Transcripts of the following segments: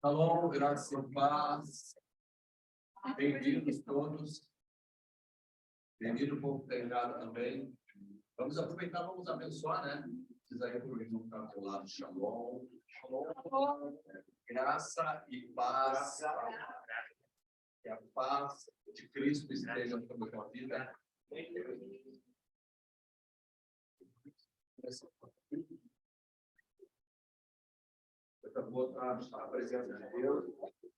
Shalom, graça e paz. Bem-vindos todos. Bem-vindo o povo treinado também. Vamos aproveitar, vamos abençoar, né? Diz aí para o irmão que está do lado. Shalom. Shalom. Graça e paz. Que a paz de Cristo esteja sobre a tua vida. Eu vou estar a presença de Deus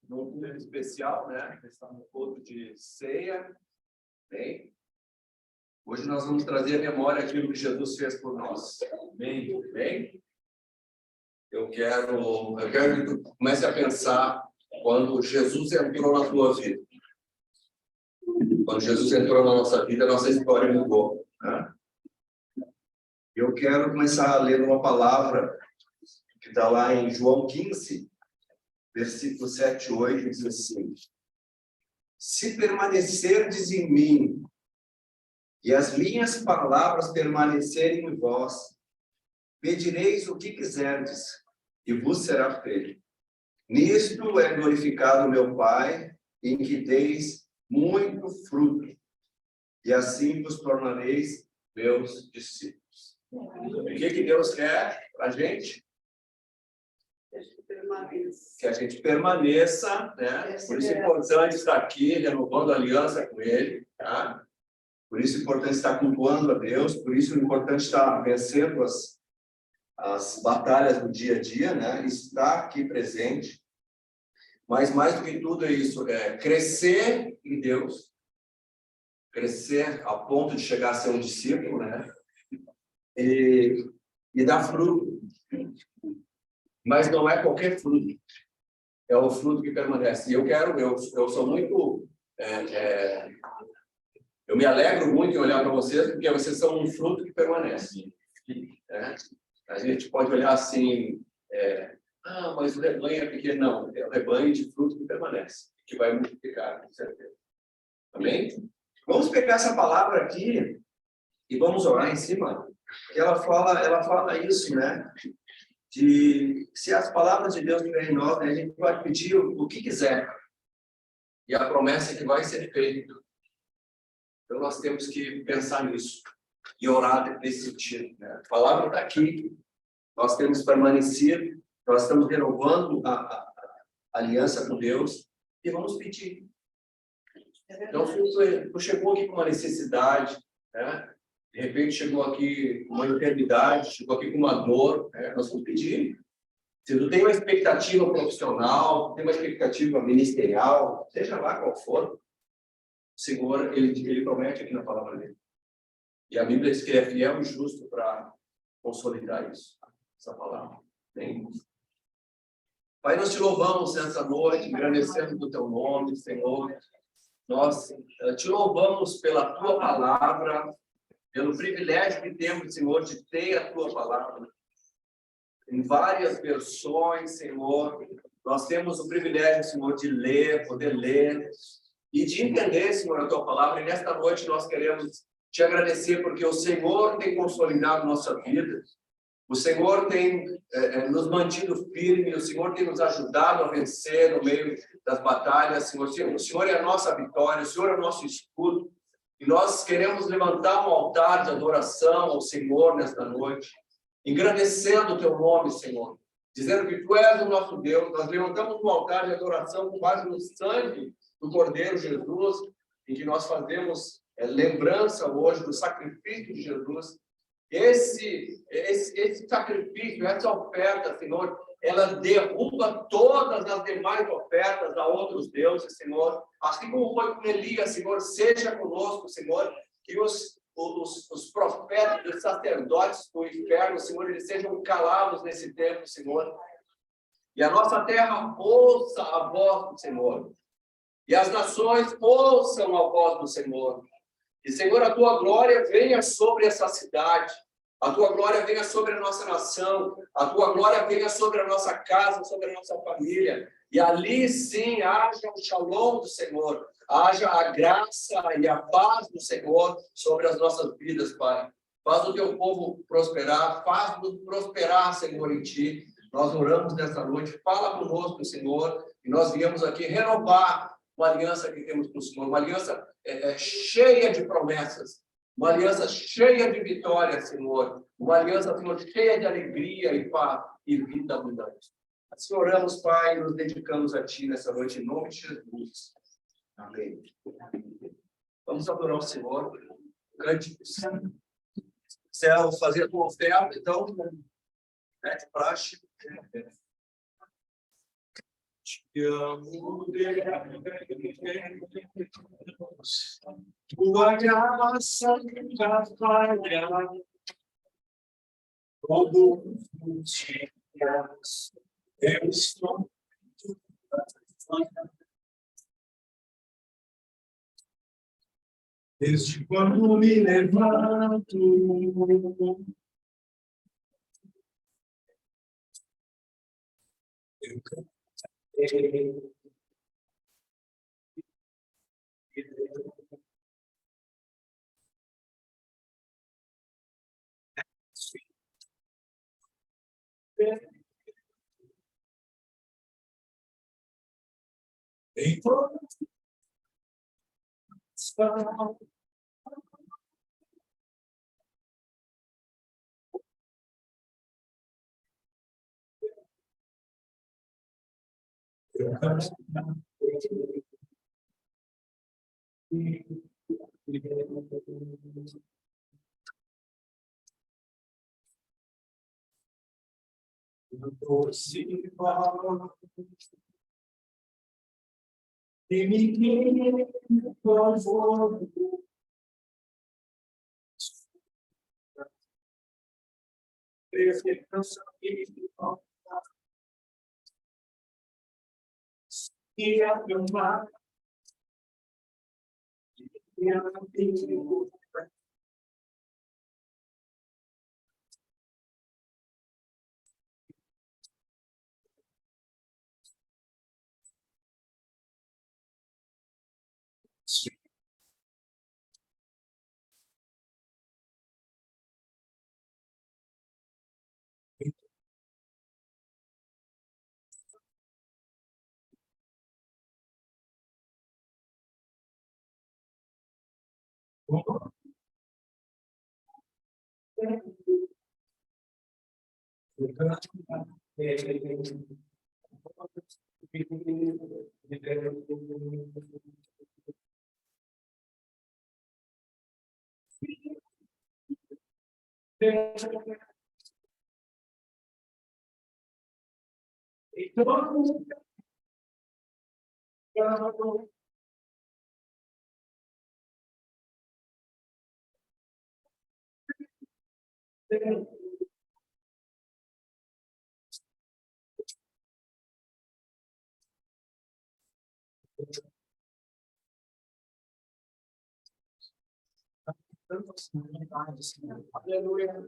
num culto especial, né? Está no culto de ceia. Bem, hoje nós vamos trazer a memória aquilo que Jesus fez por nós. Bem, bem. Eu quero que tu comece a pensar quando Jesus entrou na tua vida. Quando Jesus entrou na nossa vida, a nossa história mudou, né? Eu quero começar a ler uma palavra que está lá em João 15, versículo 7 e 8, diz assim: se permanecerdes em mim, e as minhas palavras permanecerem em vós, pedireis o que quiserdes, e vos será feito. Nisto é glorificado meu Pai, em que deis muito fruto, e assim vos tornareis meus discípulos. O que Deus quer para a gente? Que a gente permaneça, né? Por isso é importante estar aqui, renovando a aliança com Ele, tá? Por isso é importante estar cultuando a Deus, por isso é importante estar vencendo as batalhas do dia a dia, né? Estar aqui presente. Mas mais do que tudo é isso, é crescer em Deus, crescer a ponto de chegar a ser um discípulo, né? E dar fruto. Mas não é qualquer fruto. É o fruto que permanece. E eu sou muito... eu me alegro muito em olhar para vocês, porque vocês são um fruto que permanece. Né? A gente pode olhar assim... mas o rebanho é pequeno. Não, é o rebanho de fruto que permanece, que vai multiplicar, com certeza. Amém? Vamos pegar essa palavra aqui e vamos orar em cima. Ela fala isso, né? De se as palavras de Deus estiverem em nós, né, a gente pode pedir o que quiser. E a promessa é que vai ser feita. Então nós temos que pensar nisso e orar nesse sentido, né? A palavra está aqui. Nós temos permanecido, nós estamos renovando a aliança com Deus e vamos pedir. Então, se tu chegou aqui com uma necessidade, né? De repente chegou aqui com uma enfermidade, chegou aqui com uma dor, né? Nós vamos pedir. Se tu tem uma expectativa profissional, tem uma expectativa ministerial, seja lá qual for, o Senhor, ele promete aqui na palavra dele. E a Bíblia diz que ele é fiel e justo para consolidar isso, essa palavra. Bem, Pai, nós te louvamos nessa noite, agradecendo do teu nome, Senhor. Nós te louvamos pela tua palavra, pelo privilégio que temos, Senhor, de ter a tua palavra. Em várias versões, Senhor, nós temos o privilégio, Senhor, de ler, poder ler e de entender, Senhor, a tua palavra. E nesta noite nós queremos te agradecer porque o Senhor tem consolidado nossa vida. O Senhor tem nos mantido firme, o Senhor tem nos ajudado a vencer no meio das batalhas. Senhor, o Senhor é a nossa vitória, o Senhor é o nosso escudo. E nós queremos levantar um altar de adoração ao Senhor nesta noite, engrandecendo o teu nome, Senhor, dizendo que tu és o nosso Deus. Nós levantamos um altar de adoração com base no sangue do Cordeiro Jesus, em que nós fazemos lembrança hoje do sacrifício de Jesus. Esse sacrifício, essa oferta, Senhor, ela derruba todas as demais ofertas a outros deuses, Senhor. Assim como foi com Elias, Senhor, seja conosco, Senhor, que os profetas, os sacerdotes do inferno, Senhor, eles sejam calados nesse tempo, Senhor. E a nossa terra ouça a voz do Senhor. E as nações ouçam a voz do Senhor. E, Senhor, a tua glória venha sobre essa cidade. A tua glória venha sobre a nossa nação. A tua glória venha sobre a nossa casa, sobre a nossa família. E ali, sim, haja o shalom do Senhor. Haja a graça e a paz do Senhor sobre as nossas vidas, Pai. Faz o teu povo prosperar. Faz-nos prosperar, Senhor, em ti. Nós oramos nessa noite, fala conosco, Senhor, e nós viemos aqui renovar uma aliança que temos com o Senhor, uma aliança cheia de promessas, uma aliança cheia de vitórias, Senhor, uma aliança, Senhor, cheia de alegria e paz e vida abundante. Assim oramos, Pai, e nos dedicamos a Ti nessa noite, em nome de Jesus. Amém. Vamos adorar o Senhor, cânticos. Céu, fazer a tua oferta, então, de praxe. Te amo, Deus, tua graça nunca falha, todos os dias eu estou desde quando me levanto, eu cantei. Em toda situação, eu e me queime por favor. E a tomar e a Aleluia.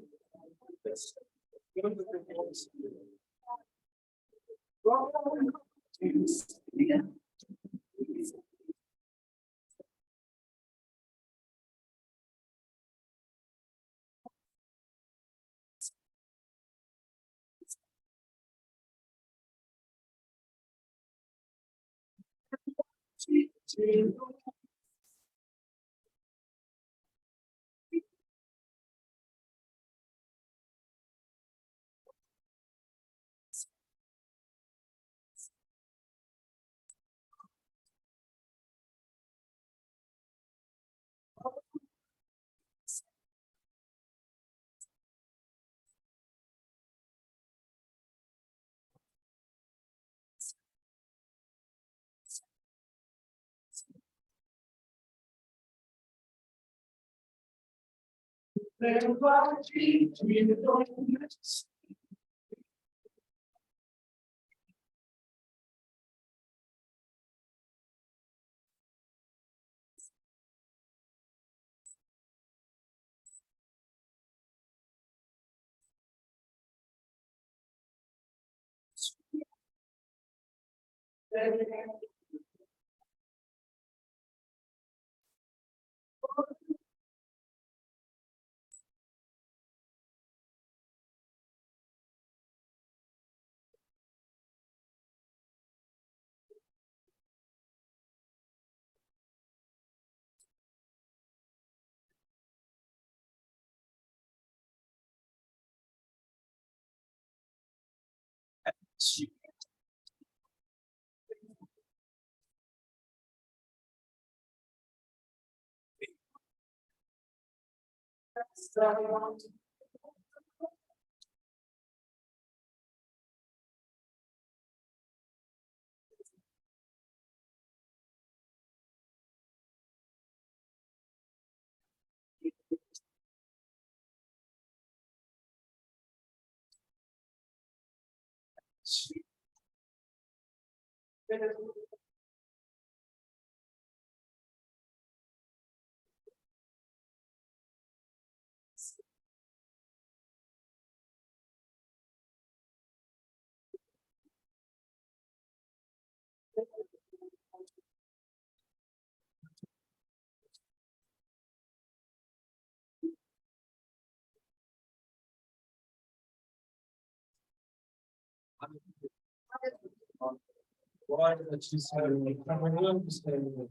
Glória a ti, Senhor. Trabalhamos, Senhor.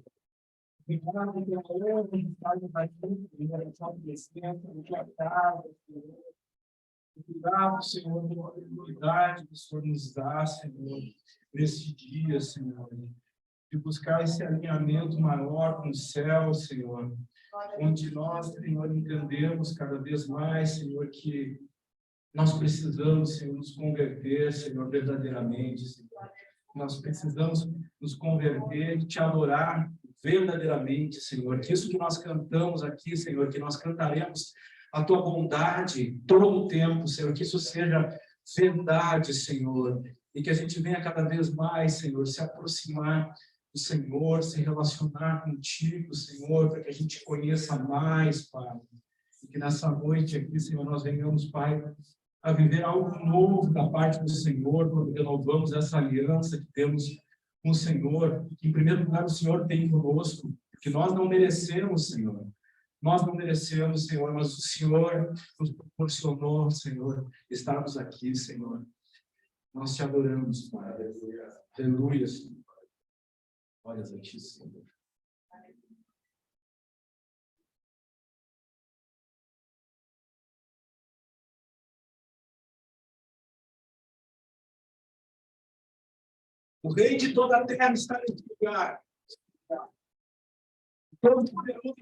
Obrigado pela honra de estar aqui, pela sua presença, pela casa, Senhor. Obrigado, Senhor, pela oportunidade que o Senhor nos dá, Senhor, nesse dia, Senhor, de buscar esse alinhamento maior com o céu, Senhor, onde nós, Senhor, entendemos cada vez mais, Senhor, que nós precisamos, Senhor, nos converter, Senhor, verdadeiramente, Senhor. Nós precisamos nos converter e te adorar verdadeiramente, Senhor. Que isso que nós cantamos aqui, Senhor, que nós cantaremos a tua bondade todo o tempo, Senhor. Que isso seja verdade, Senhor. E que a gente venha cada vez mais, Senhor, se aproximar do Senhor, se relacionar contigo, Senhor, para que a gente conheça mais, Pai. E que nessa noite aqui, Senhor, nós venhamos, Pai, a viver algo novo da parte do Senhor, quando renovamos essa aliança que temos com o Senhor, que em primeiro lugar o Senhor tem conosco, porque nós não merecemos, Senhor. Nós não merecemos, Senhor, mas o Senhor nos proporcionou, Senhor, estarmos aqui, Senhor. Nós te adoramos, Pai. Aleluia. Aleluia, Senhor. Glórias a ti, Senhor. O Rei de toda a terra está nesse lugar. Todo poderoso,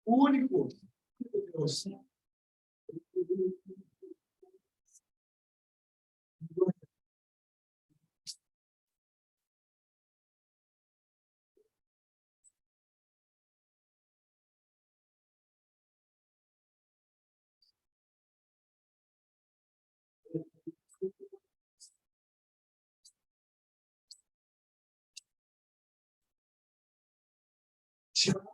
único, Deus. Tchau.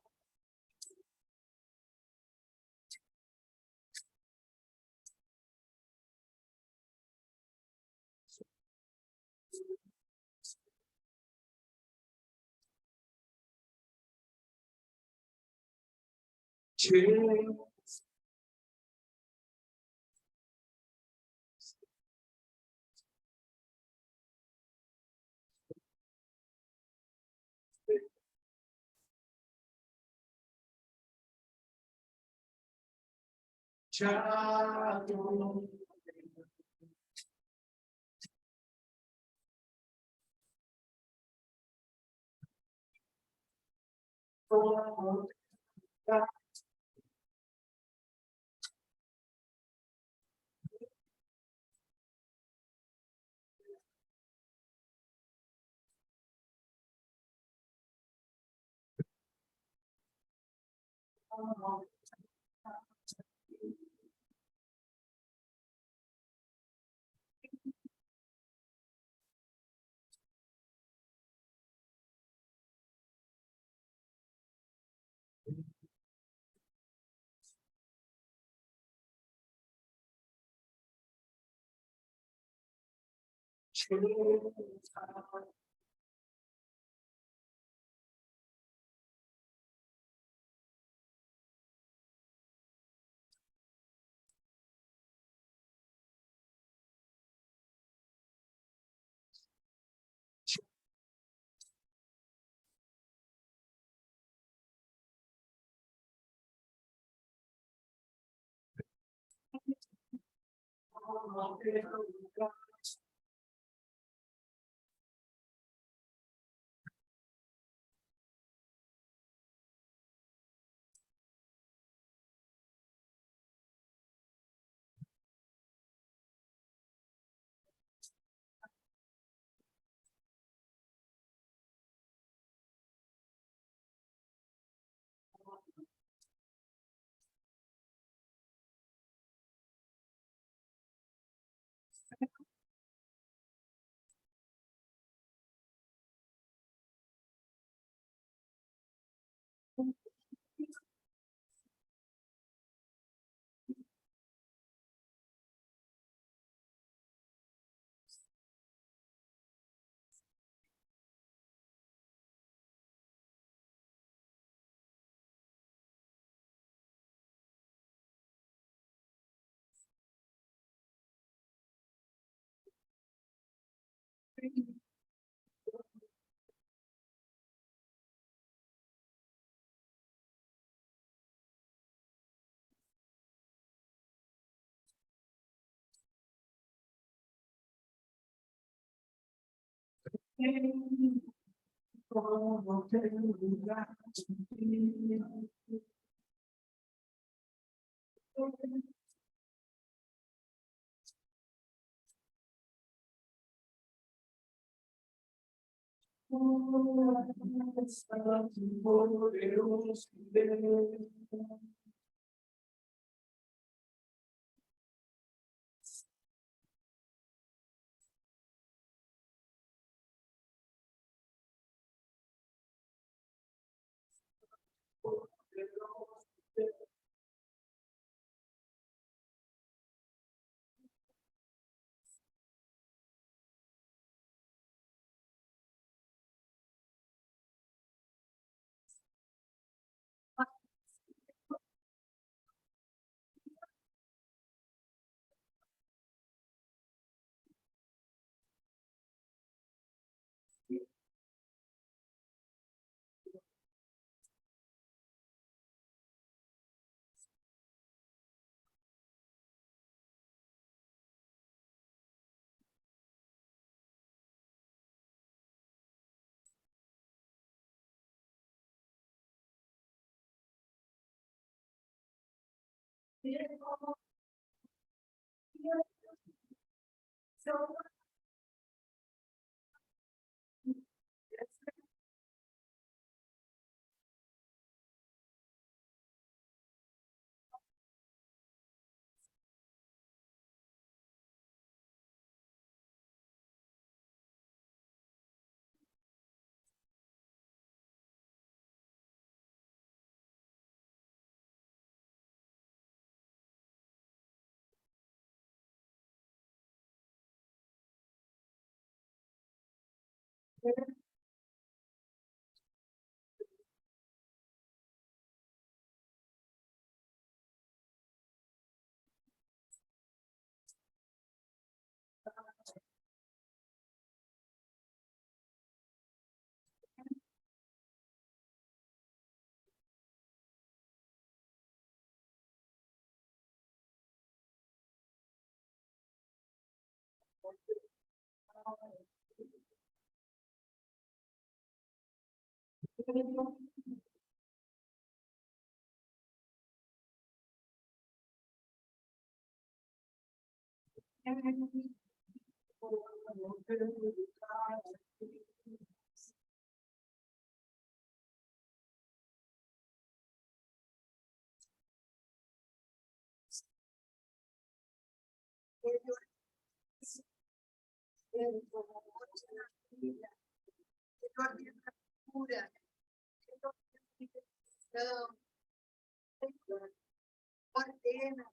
Ordena,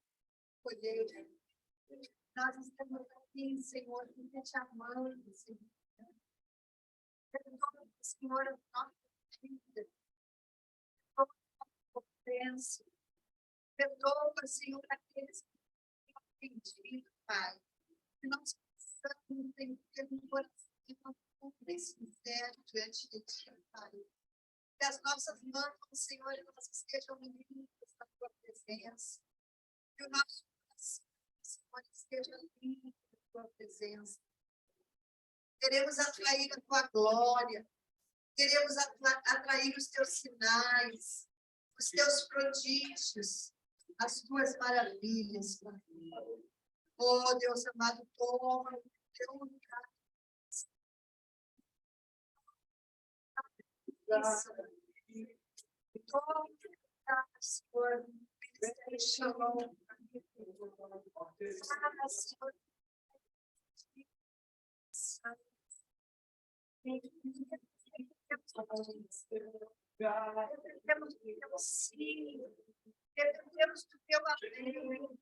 colheita. Nós estamos aqui, Senhor, porque te amamos, Senhor. Perdoa, Senhor, a nossa vida. Perdoa a nossa ofensa. Perdoa, Senhor, aqueles que têm ofendido, Pai. Que nós possamos ter um coração puro sincero diante de Ti, Pai. Que as nossas mãos, Senhor, elas estejam limpas na Tua presença. Que o nosso coração, Senhor, esteja limpo na Tua presença. Queremos atrair a Tua glória. Queremos atrair os Teus sinais, os Teus prodígios, as Tuas maravilhas, Pai. Oh, Deus amado, toma o Teu lugar. Toma o Teu lugar, Senhor. Shalom. dependemos do teu sim, dependemos do teu amor.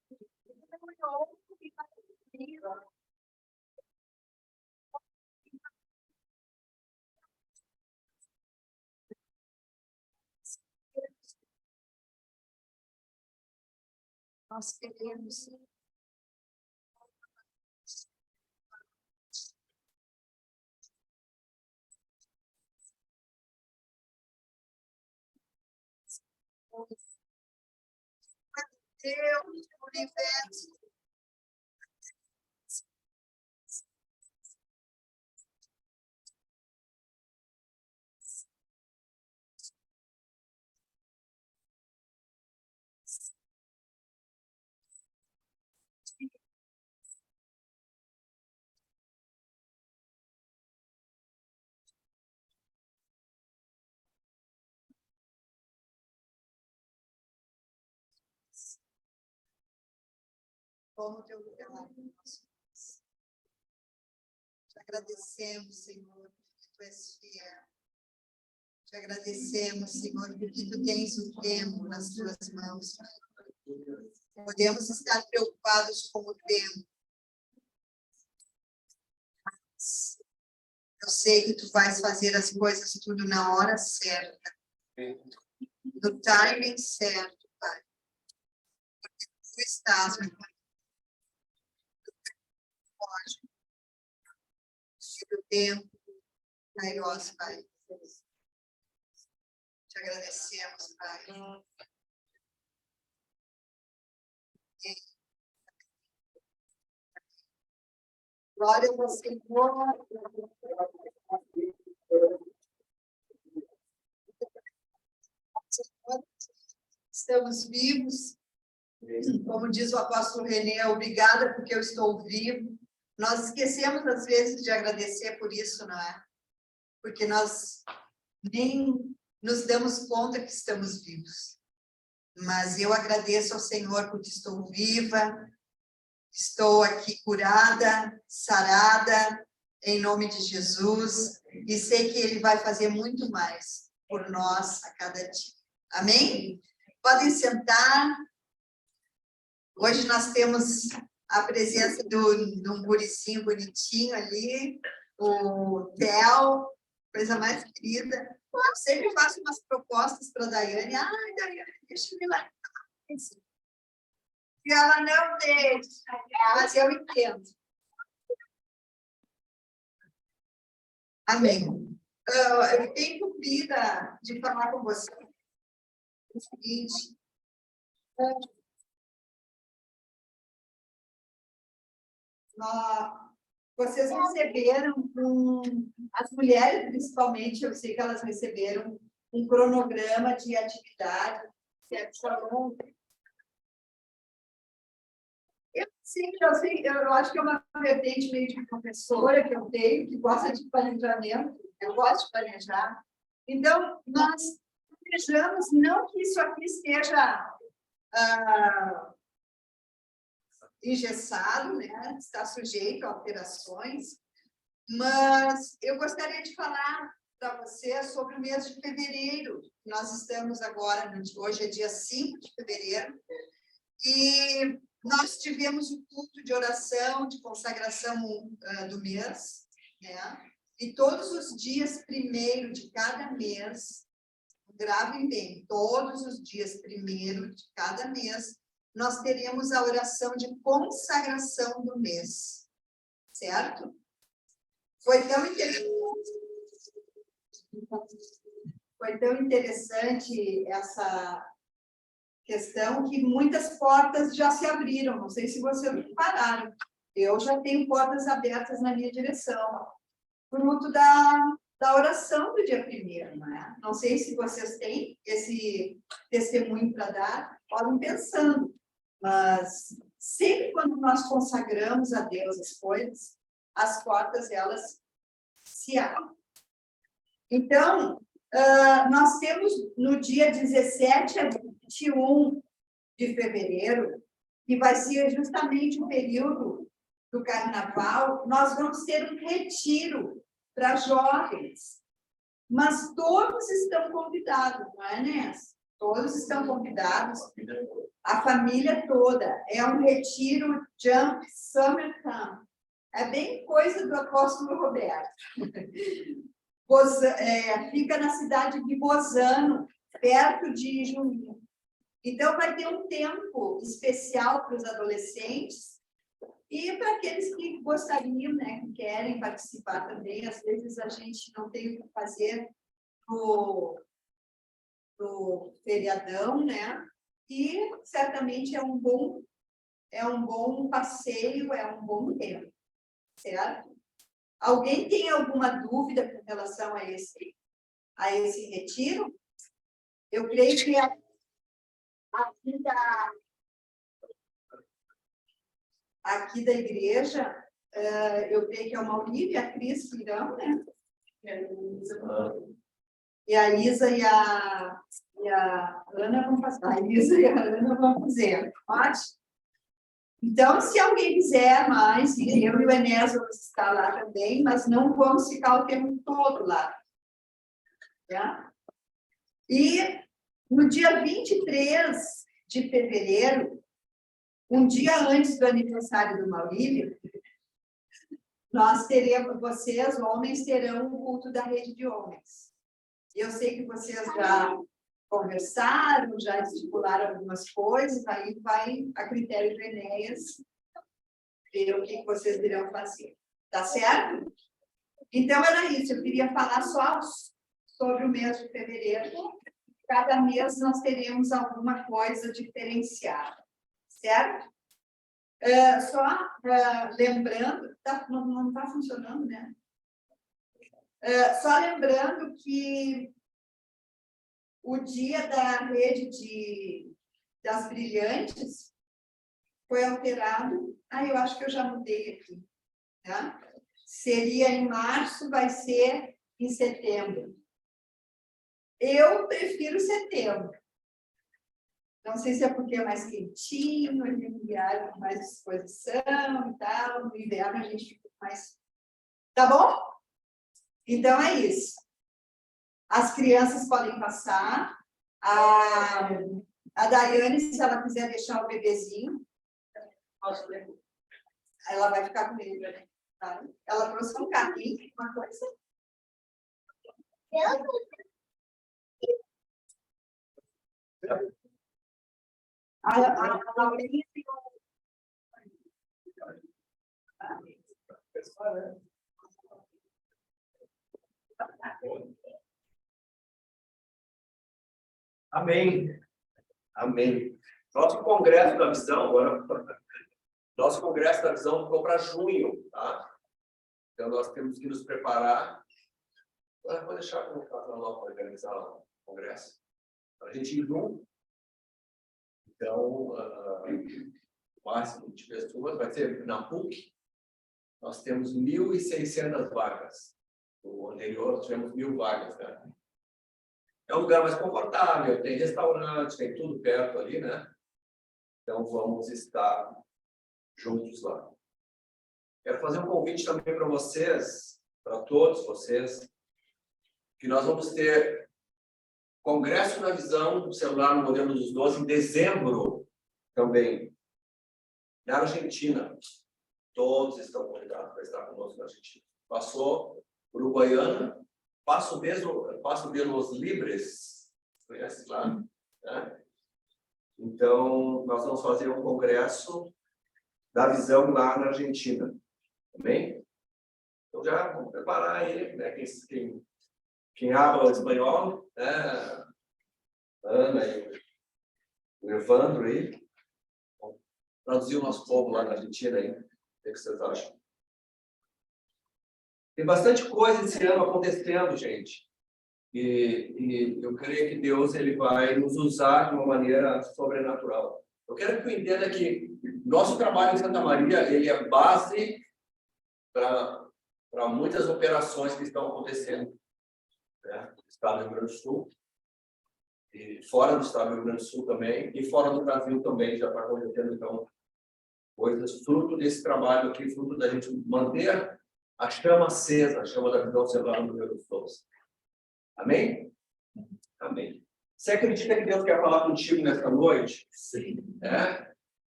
Nós queremos Deus, o universo. Como teu lugar, te agradecemos, Senhor, porque tu és fiel. Te agradecemos, Senhor, porque tu tens o tempo nas tuas mãos. Podemos estar preocupados com o tempo. Mas eu sei que tu vais fazer as coisas tudo na hora certa. No timing certo, Pai. Porque tu estás, meu Pai. O tempo, Kairos, Pai. Te agradecemos, Pai. Glória ao Senhor. Estamos vivos. Como diz o apóstolo René, obrigada porque eu estou vivo. Nós esquecemos, às vezes, de agradecer por isso, não é? Porque nós nem nos damos conta que estamos vivos. Mas eu agradeço ao Senhor porque estou viva, estou aqui curada, sarada, em nome de Jesus, e sei que Ele vai fazer muito mais por nós a cada dia. Amém? Podem sentar. Hoje nós temos a presença de um guricinho bonitinho ali, o Theo, coisa mais querida. Eu sempre faço umas propostas para a Daiane. Ai, Daiane, deixa eu ir lá. E ela não deixa, mas eu entendo. Amém. Eu tenho cumprida de falar com você o seguinte. Vocês receberam, as mulheres principalmente, eu sei que elas receberam um cronograma de atividade, que é eu acho que é uma vertente meio de professora que eu tenho, que gosta de planejamento, eu gosto de planejar. Então, nós planejamos, não que isso aqui esteja engessado, né? Está sujeito a alterações, mas eu gostaria de falar para você sobre o mês de fevereiro. Nós estamos agora, hoje é dia 5 de fevereiro, e nós tivemos o culto de oração, de consagração do mês, né? E todos os dias primeiro de cada mês, gravem bem, todos os dias primeiro de cada mês, nós teremos a oração de consagração do mês, certo? Foi tão interessante essa questão que muitas portas já se abriram, não sei se vocês repararam, eu já tenho portas abertas na minha direção, fruto da oração do dia 1º, não é? Não sei se vocês têm esse testemunho para dar, podem pensando, mas sempre quando nós consagramos a Deus as coisas, as portas, elas se abrem. Então, nós temos no dia 17 a 21 de fevereiro, que vai ser justamente o período do carnaval, nós vamos ter um retiro para jovens. Mas todos estão convidados, não é, Ness? Todos estão convidados, a família toda. É um retiro Jump Summer Camp. É bem coisa do apóstolo Roberto. Fica na cidade de Bozano, perto de Juninho. Então, vai ter um tempo especial para os adolescentes e para aqueles que gostariam, né, que querem participar também. Às vezes, a gente não tem o que fazer no feriadão, né? E, certamente, é um bom passeio, é um bom tempo, certo? Alguém tem alguma dúvida com relação a esse retiro? Eu creio que aqui da igreja, eu creio que é o Maurílio e a Cris que irão, né? E a Isa e a Ana vão fazer. A Isa e a Ana vão fazer. Pode? Então, se alguém quiser mais, eu e o Enéas vamos estar lá também, mas não vamos ficar o tempo todo lá. Tá? E no dia 23 de fevereiro, um dia antes do aniversário do Maurílio, vocês, homens, terão o culto da rede de homens. Eu sei que vocês já conversaram, já estipularam algumas coisas, aí vai a critério do Enéas ver o que vocês irão fazer. Tá certo? Então, era isso. Eu queria falar só sobre o mês de fevereiro. Cada mês nós teremos alguma coisa diferenciada. Certo? Lembrando, não está funcionando, né? Só lembrando que o dia da rede das brilhantes foi alterado. Eu acho que eu já mudei aqui. Tá? Seria em março, vai ser em setembro. Eu prefiro setembro. Não sei se é porque é mais quentinho, eles enviaram com mais disposição e tal. No inverno a gente fica mais. Tá bom? Então é isso. As crianças podem passar. A Daiane, se ela quiser deixar o bebezinho, ela vai ficar com ele. Tá? Ela trouxe um carrinho, uma coisa. A Laurinha tem Amém. Amém. Nosso Congresso da Visão, agora, nosso Congresso da Visão ficou para junho, tá? Então, nós temos que nos preparar. Agora, vou deixar como casal para organizar o Congresso. Para a gente ir junto. Então, o máximo de pessoas vai ser na PUC. Nós temos 1.600 vagas. No anterior, tivemos 1.000 vagas, né? É um lugar mais confortável, tem restaurante, tem tudo perto ali, né? Então, vamos estar juntos lá. Quero fazer um convite também para vocês, para todos vocês, que nós vamos ter Congresso da Visão Celular no Modelo dos 12 em dezembro também, na Argentina. Todos estão convidados para estar conosco na Argentina. Passou Uruguaiana, Passo de los Libres, conhece lá? Né? Então, nós vamos fazer um congresso da visão lá na Argentina. Também? Então, já vamos preparar aí, né? Quem habla espanhol, né? Ana e o Evandro aí. Vamos traduzir o nosso povo lá na Argentina aí. O que vocês acham? Tem bastante coisa esse ano acontecendo, gente. E eu creio que Deus ele vai nos usar de uma maneira sobrenatural. Eu quero que tu entenda que nosso trabalho em Santa Maria ele é base para muitas operações que estão acontecendo, né? No estado do Rio Grande do Sul, e fora do estado do Rio Grande do Sul também, e fora do Brasil também já está acontecendo, então, coisas fruto desse trabalho aqui, fruto da gente manter a chama acesa, a chama da visão celular no Rio Grande do Sul. Amém? Amém. Você acredita que Deus quer falar contigo nessa noite? Sim.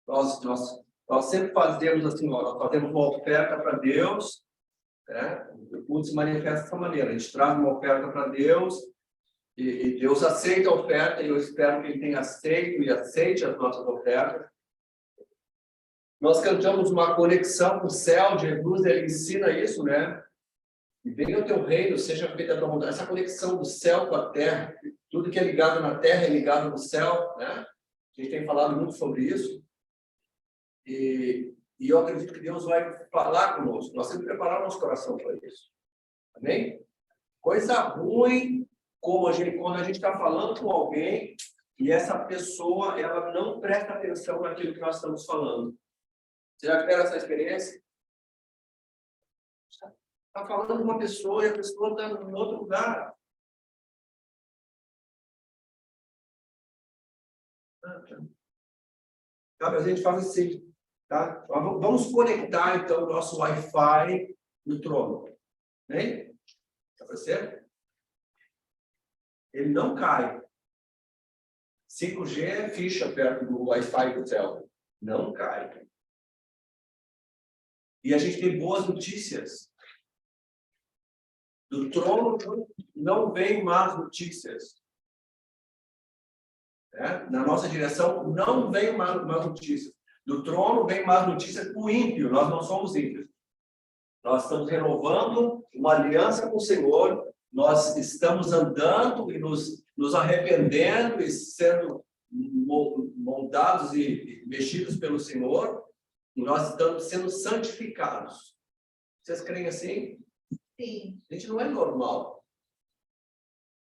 Nós sempre fazemos assim, ó, nós fazemos uma oferta para Deus, o culto se manifesta dessa maneira, a gente traz uma oferta para Deus, e Deus aceita a oferta, e eu espero que Ele tenha aceito e aceite as nossas ofertas. Nós cantamos uma conexão com o céu, Jesus, Ele ensina isso, né? E venha o teu reino, seja feita a tua vontade. Essa conexão do céu com a terra, tudo que é ligado na terra é ligado no céu, né? A gente tem falado muito sobre isso. E eu acredito que Deus vai falar conosco. Nós temos que preparar nosso coração para isso. Amém? Coisa ruim quando a gente está falando com alguém e essa pessoa ela não presta atenção naquilo que nós estamos falando. Você já tiveram essa experiência? Está falando com uma pessoa e a pessoa está em outro lugar. Tá, a gente faz assim. Tá? Vamos conectar, então, o nosso Wi-Fi no trono. Bem? Está percebendo? Ele não cai. 5G é ficha perto do Wi-Fi do céu. Não cai. E a gente tem boas notícias. Do trono não vem más notícias. Na nossa direção não vem más notícias. Do trono vem más notícias para o ímpio. Nós não somos ímpios. Nós estamos renovando uma aliança com o Senhor. Nós estamos andando e nos arrependendo e sendo moldados e mexidos pelo Senhor. E nós estamos sendo santificados. Vocês creem assim? Sim. A gente não é normal.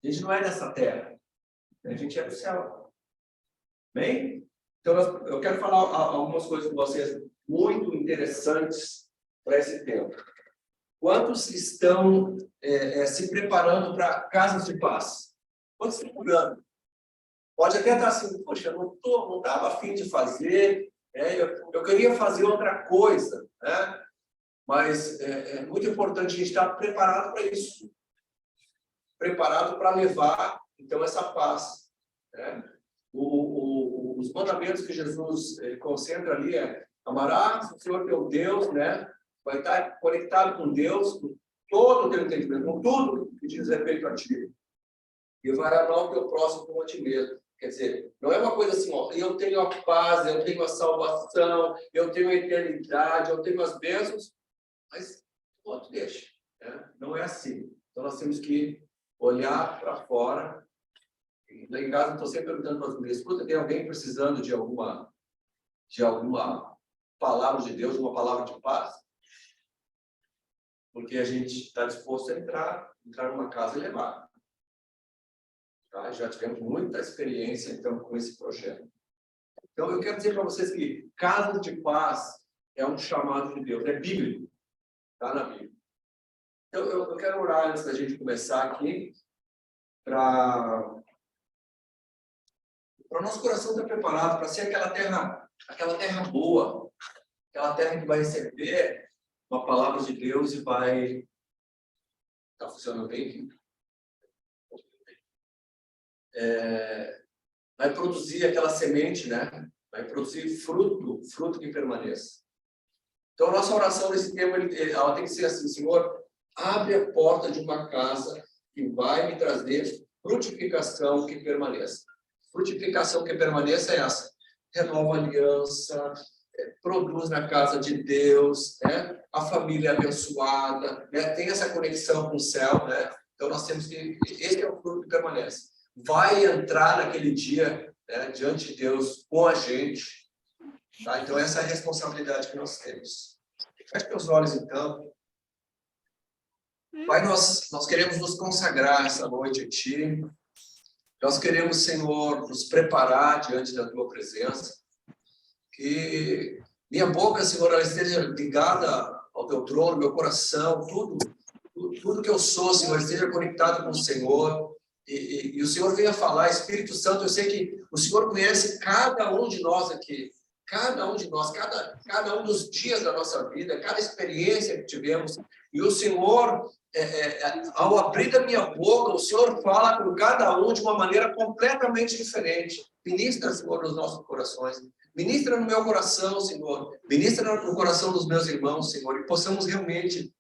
A gente não é dessa terra. A gente é do céu. Bem? Então, eu quero falar algumas coisas com vocês muito interessantes para esse tempo. Quantos estão se preparando para casas de paz? Quantos estão procurando? Pode até estar assim, poxa, não estava a fim de fazer, eu queria fazer outra coisa, né? Mas é muito importante a gente estar preparado para isso. Preparado para levar, então, essa paz. Né? Os mandamentos que Jesus concentra ali amarás o Senhor teu Deus, né? Vai estar conectado com Deus, com todo o teu entendimento, com tudo que diz respeito a ti. E vai amar o teu próximo como a ti mesmo. Quer dizer, não é uma coisa assim, ó, eu tenho a paz, eu tenho a salvação, eu tenho a eternidade, eu tenho as bênçãos, mas o outro deixa. Né? Não é assim. Então nós temos que olhar para fora. Lá em casa, eu estou sempre perguntando para as mulheres, escuta, tem alguém precisando de alguma palavra de Deus, uma palavra de paz? Porque a gente está disposto a entrar numa casa e levar. Tá? Já tivemos muita experiência, então, com esse projeto. Então, eu quero dizer para vocês que casa de paz é um chamado de Deus, é bíblico. Está na Bíblia. Então, eu quero orar antes da gente começar aqui, para o nosso coração estar preparado para ser aquela terra boa, aquela terra que vai receber uma palavra de Deus e vai... Está funcionando bem aqui? Vai produzir aquela semente, né? Vai produzir fruto que permaneça. Então, a nossa oração nesse tempo, ela tem que ser assim, Senhor, abre a porta de uma casa que vai me trazer frutificação que permaneça. Frutificação que permaneça é essa. Renova a aliança, produz na casa de Deus, né? A família abençoada, né? Tem essa conexão com o céu, né? Então, nós temos que... Esse é o fruto que permanece. Vai entrar naquele dia, né, diante de Deus com a gente. Tá? Então, essa é a responsabilidade que nós temos. Feche meus olhos, então. Pai, nós queremos nos consagrar essa noite a Ti. Nós queremos, Senhor, nos preparar diante da Tua presença. Que minha boca, Senhor, ela esteja ligada ao Teu trono, meu coração, tudo que eu sou, Senhor, esteja conectado com o Senhor. E o Senhor venha falar, Espírito Santo, eu sei que o Senhor conhece cada um de nós aqui. Cada um de nós, cada um dos dias da nossa vida, cada experiência que tivemos. E o Senhor ao abrir a minha boca, o Senhor fala com cada um de uma maneira completamente diferente. Ministra, Senhor, nos nossos corações. Ministra no meu coração, Senhor. Ministra no coração dos meus irmãos, Senhor. E possamos realmente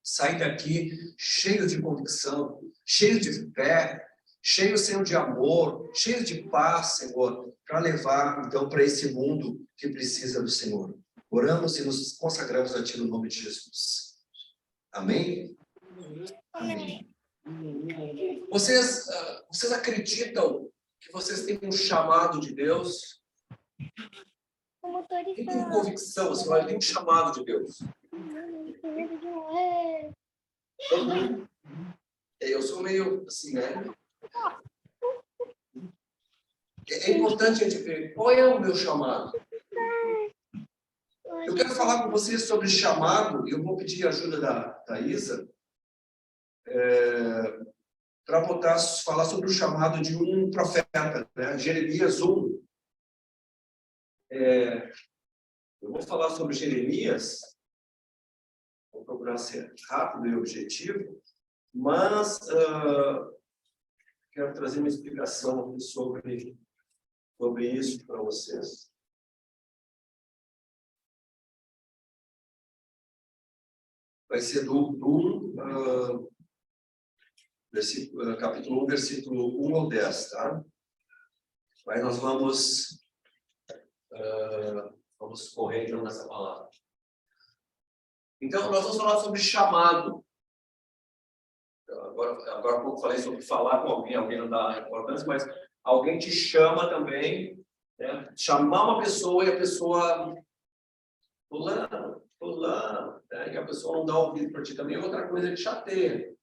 sair daqui cheios de convicção, cheios de fé, cheios, Senhor, de amor, cheios de paz, Senhor, para levar, então, para esse mundo que precisa do Senhor. Oramos e nos consagramos a Ti no nome de Jesus. Amém? Amém. Vocês acreditam que vocês têm um chamado de Deus? Quem tem convicção, assim, olha, tem um chamado de Deus? Todo mundo? Eu sou meio assim, né? É importante a gente ver qual é o meu chamado. Eu quero falar com vocês sobre chamado, e eu vou pedir a ajuda da Isa para falar sobre o chamado de um profeta, né? Jeremias 1. Eu vou falar sobre Jeremias, vou procurar ser rápido e objetivo, mas quero trazer uma explicação aqui sobre isso para vocês. Vai ser capítulo 1, versículo 1 ao 10, tá? Mas nós vamos correr então nessa palavra. Então, nós vamos falar sobre chamado. Agora há pouco eu falei sobre falar com alguém não dá importância, mas alguém te chama também, né? Chamar uma pessoa e a pessoa fulano, né? E a pessoa não dá ouvido para ti também, outra coisa que chateia.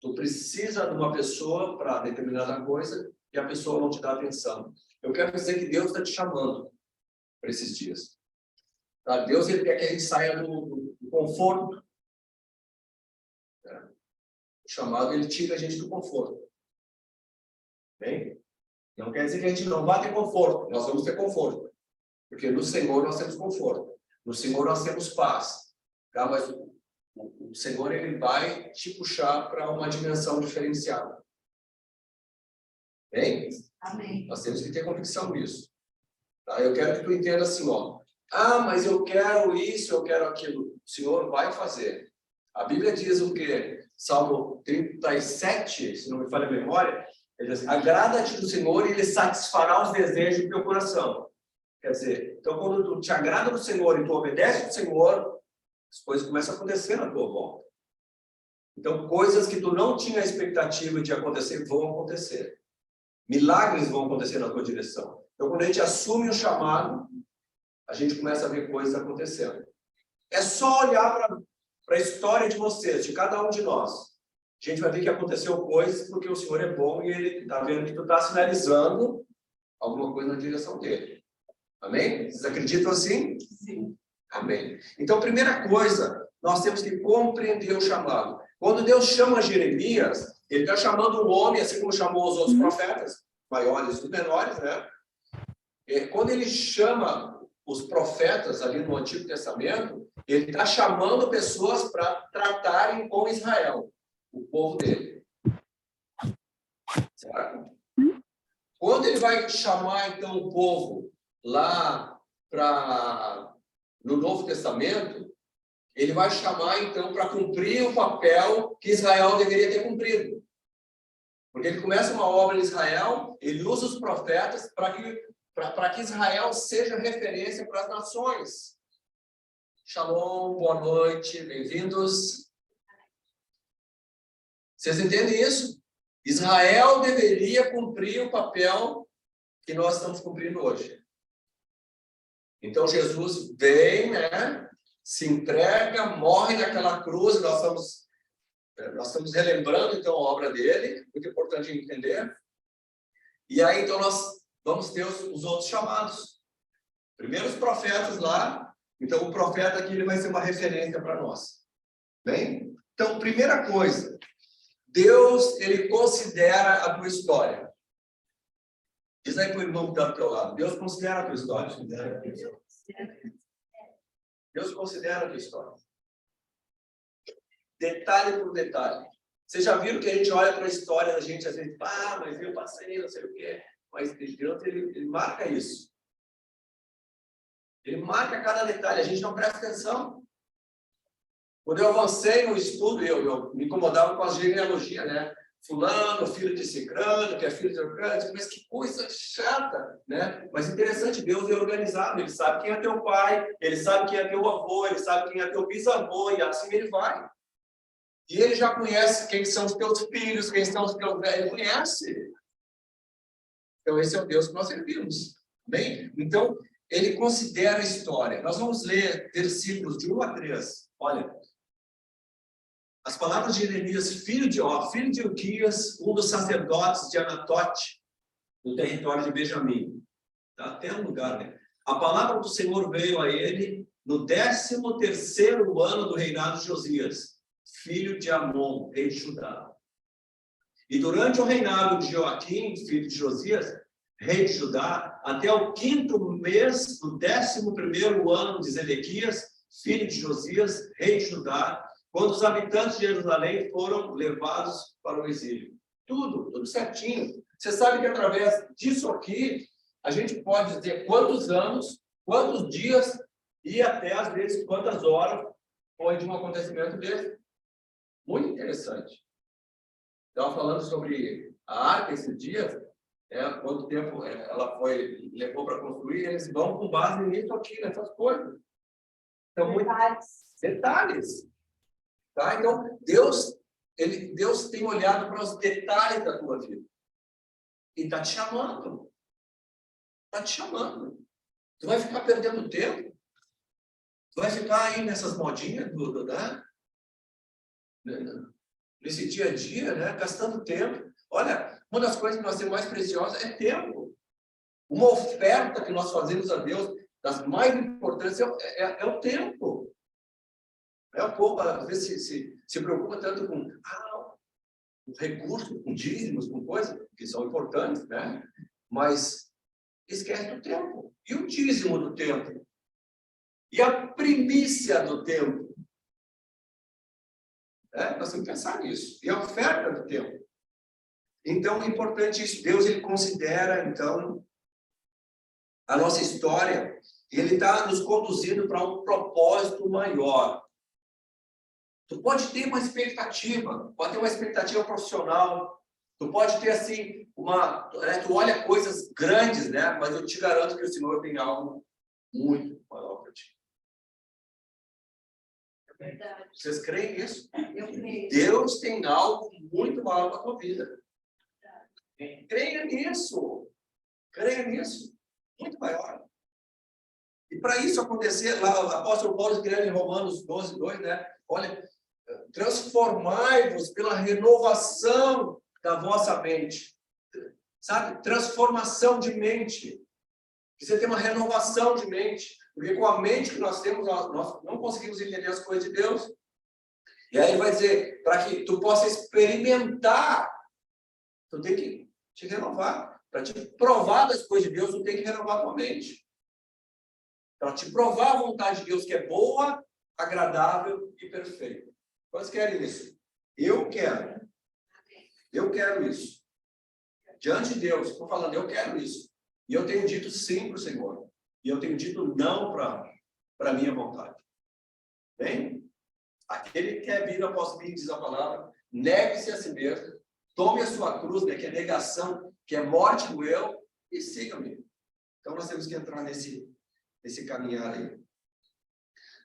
Tu precisa de uma pessoa para determinada coisa e a pessoa não te dá atenção. Eu quero dizer que Deus está te chamando para esses dias. Tá? Deus, ele quer que a gente saia do conforto. O chamado, ele tira a gente do conforto. Bem? Não quer dizer que a gente não vai ter conforto. Nós vamos ter conforto. Porque no Senhor nós temos conforto. No Senhor nós temos paz. Tá? Mas o Senhor, ele vai te puxar para uma dimensão diferenciada. Bem? Amém. Nós temos que ter convicção nisso. Tá? Eu quero que tu entenda assim, ó. Mas eu quero isso, eu quero aquilo. O Senhor vai fazer. A Bíblia diz o quê? Salmo 37, se não me falha a memória, ele diz, agrada-te do Senhor e Ele satisfará os desejos do teu coração. Quer dizer, então quando tu te agrada do Senhor e tu obedece ao Senhor, as coisas começam a acontecer na tua volta. Então, coisas que tu não tinha expectativa de acontecer, vão acontecer. Milagres vão acontecer na tua direção. Então, quando a gente assume o chamado, a gente começa a ver coisas acontecendo. É só olhar para a história de vocês, de cada um de nós. A gente vai ver que aconteceu coisas porque o Senhor é bom e Ele está vendo que tu está sinalizando alguma coisa na direção dele. Amém? Vocês acreditam assim? Sim. Amém. Então, primeira coisa, nós temos que compreender o chamado. Quando Deus chama Jeremias, Ele está chamando um homem, assim como chamou os outros profetas, maiores e menores, né? Quando Ele chama os profetas ali no Antigo Testamento, Ele está chamando pessoas para tratarem com Israel, o povo dele. Certo? Quando Ele vai chamar, então, o povo lá no Novo Testamento, Ele vai chamar, então, para cumprir o papel que Israel deveria ter cumprido. Porque Ele começa uma obra em Israel, Ele usa os profetas para que Israel seja referência para as nações. Shalom, boa noite, bem-vindos. Vocês entendem isso? Israel deveria cumprir o papel que nós estamos cumprindo hoje. Então, Jesus vem, né? Se entrega, morre naquela cruz, nós estamos relembrando, então, a obra dele, muito importante entender. E aí, então, nós vamos ter os outros chamados. Primeiro os profetas lá, então o profeta aqui ele vai ser uma referência para nós. Bem? Então, primeira coisa, Deus, ele considera a tua história. Diz aí para o irmão que está do teu lado, Deus considera a tua história. Deus considera a tua história. detalhe por detalhe. Vocês já viram que a gente olha para a história da gente, às vezes, mas eu passei, não sei o quê. Mas Deus, ele marca isso. Ele marca cada detalhe, a gente não presta atenção. Quando eu avancei no estudo, eu me incomodava com as genealogias, né? Fulano, filho de Cicrano, que é filho de Cicrano, mas que coisa chata, né? Mas interessante, Deus é organizado, ele sabe quem é teu pai, ele sabe quem é teu avô, ele sabe quem é teu bisavô, e assim ele vai. E ele já conhece quem são os teus filhos, quem são os teus velhos, ele conhece. Então, esse é o Deus que nós servimos. Bem? Então, ele considera a história. Nós vamos ler versículos de 1 a 3. Olha, as palavras de Jeremias, filho de Ilquias, um dos sacerdotes de Anatote, no território de Benjamim. Tá? Até um lugar, né? A palavra do Senhor veio a ele no 13º ano do reinado de Josias, filho de Amon, rei de Judá. E durante o reinado de Joaquim, filho de Josias, rei de Judá, até o 5º mês do 11º ano de Zedequias, filho de Josias, rei de Judá, quando os habitantes de Jerusalém foram levados para o exílio. Tudo certinho. Você sabe que através disso aqui, a gente pode dizer quantos anos, quantos dias e até, às vezes, quantas horas foi de um acontecimento desse. Muito interessante. Estava falando sobre a arca esses dias, quanto tempo ela levou para construir, eles vão com base nisso aqui, nessas coisas. Então, detalhes. Tá? Então, Deus tem olhado para os detalhes da tua vida. E está te chamando. Está te chamando. Tu vai ficar perdendo tempo? Tu vai ficar aí nessas modinhas nesse dia a dia, né? Gastando tempo. Olha, uma das coisas que nós temos mais preciosas é tempo. Uma oferta que nós fazemos a Deus, das mais importantes, é o tempo. O povo, às vezes, se preocupa tanto com recursos, com dízimos, com coisas que são importantes, né? Mas esquece do tempo. E o dízimo do tempo? E a primícia do tempo? Nós temos que pensar nisso. E a oferta do tempo? Então, é importante isso. Deus, ele considera, então, a nossa história, e ele está nos conduzindo para um propósito maior. Tu pode ter uma expectativa, pode ter uma expectativa profissional, tu pode ter, assim, tu olha coisas grandes, né? Mas eu te garanto que o Senhor tem algo muito maior para ti. É verdade. Vocês creem nisso? Eu creio. Deus tem algo muito maior para a tua vida. Creia nisso. Creia nisso. Muito maior. E para isso acontecer, lá o apóstolo Paulo escreve em Romanos 12, 2, né? Olha, transformai-vos pela renovação da vossa mente. Sabe? Transformação de mente. Você tem uma renovação de mente. Porque com a mente que nós temos, nós não conseguimos entender as coisas de Deus. E aí ele vai dizer, para que tu possa experimentar, tu tem que te renovar. Para te provar das coisas de Deus, tu tem que renovar a tua mente. Para te provar a vontade de Deus, que é boa, agradável e perfeita. Quantos querem isso? Eu quero. Eu quero isso. Diante de Deus, estou falando, eu quero isso. E eu tenho dito sim para o Senhor. E eu tenho dito não para a minha vontade. Bem? Aquele que quer vir após mim, diz a palavra, negue-se a si mesmo, tome a sua cruz, né, que é negação, que é morte do eu, e siga-me. Então nós temos que entrar nesse caminhar aí.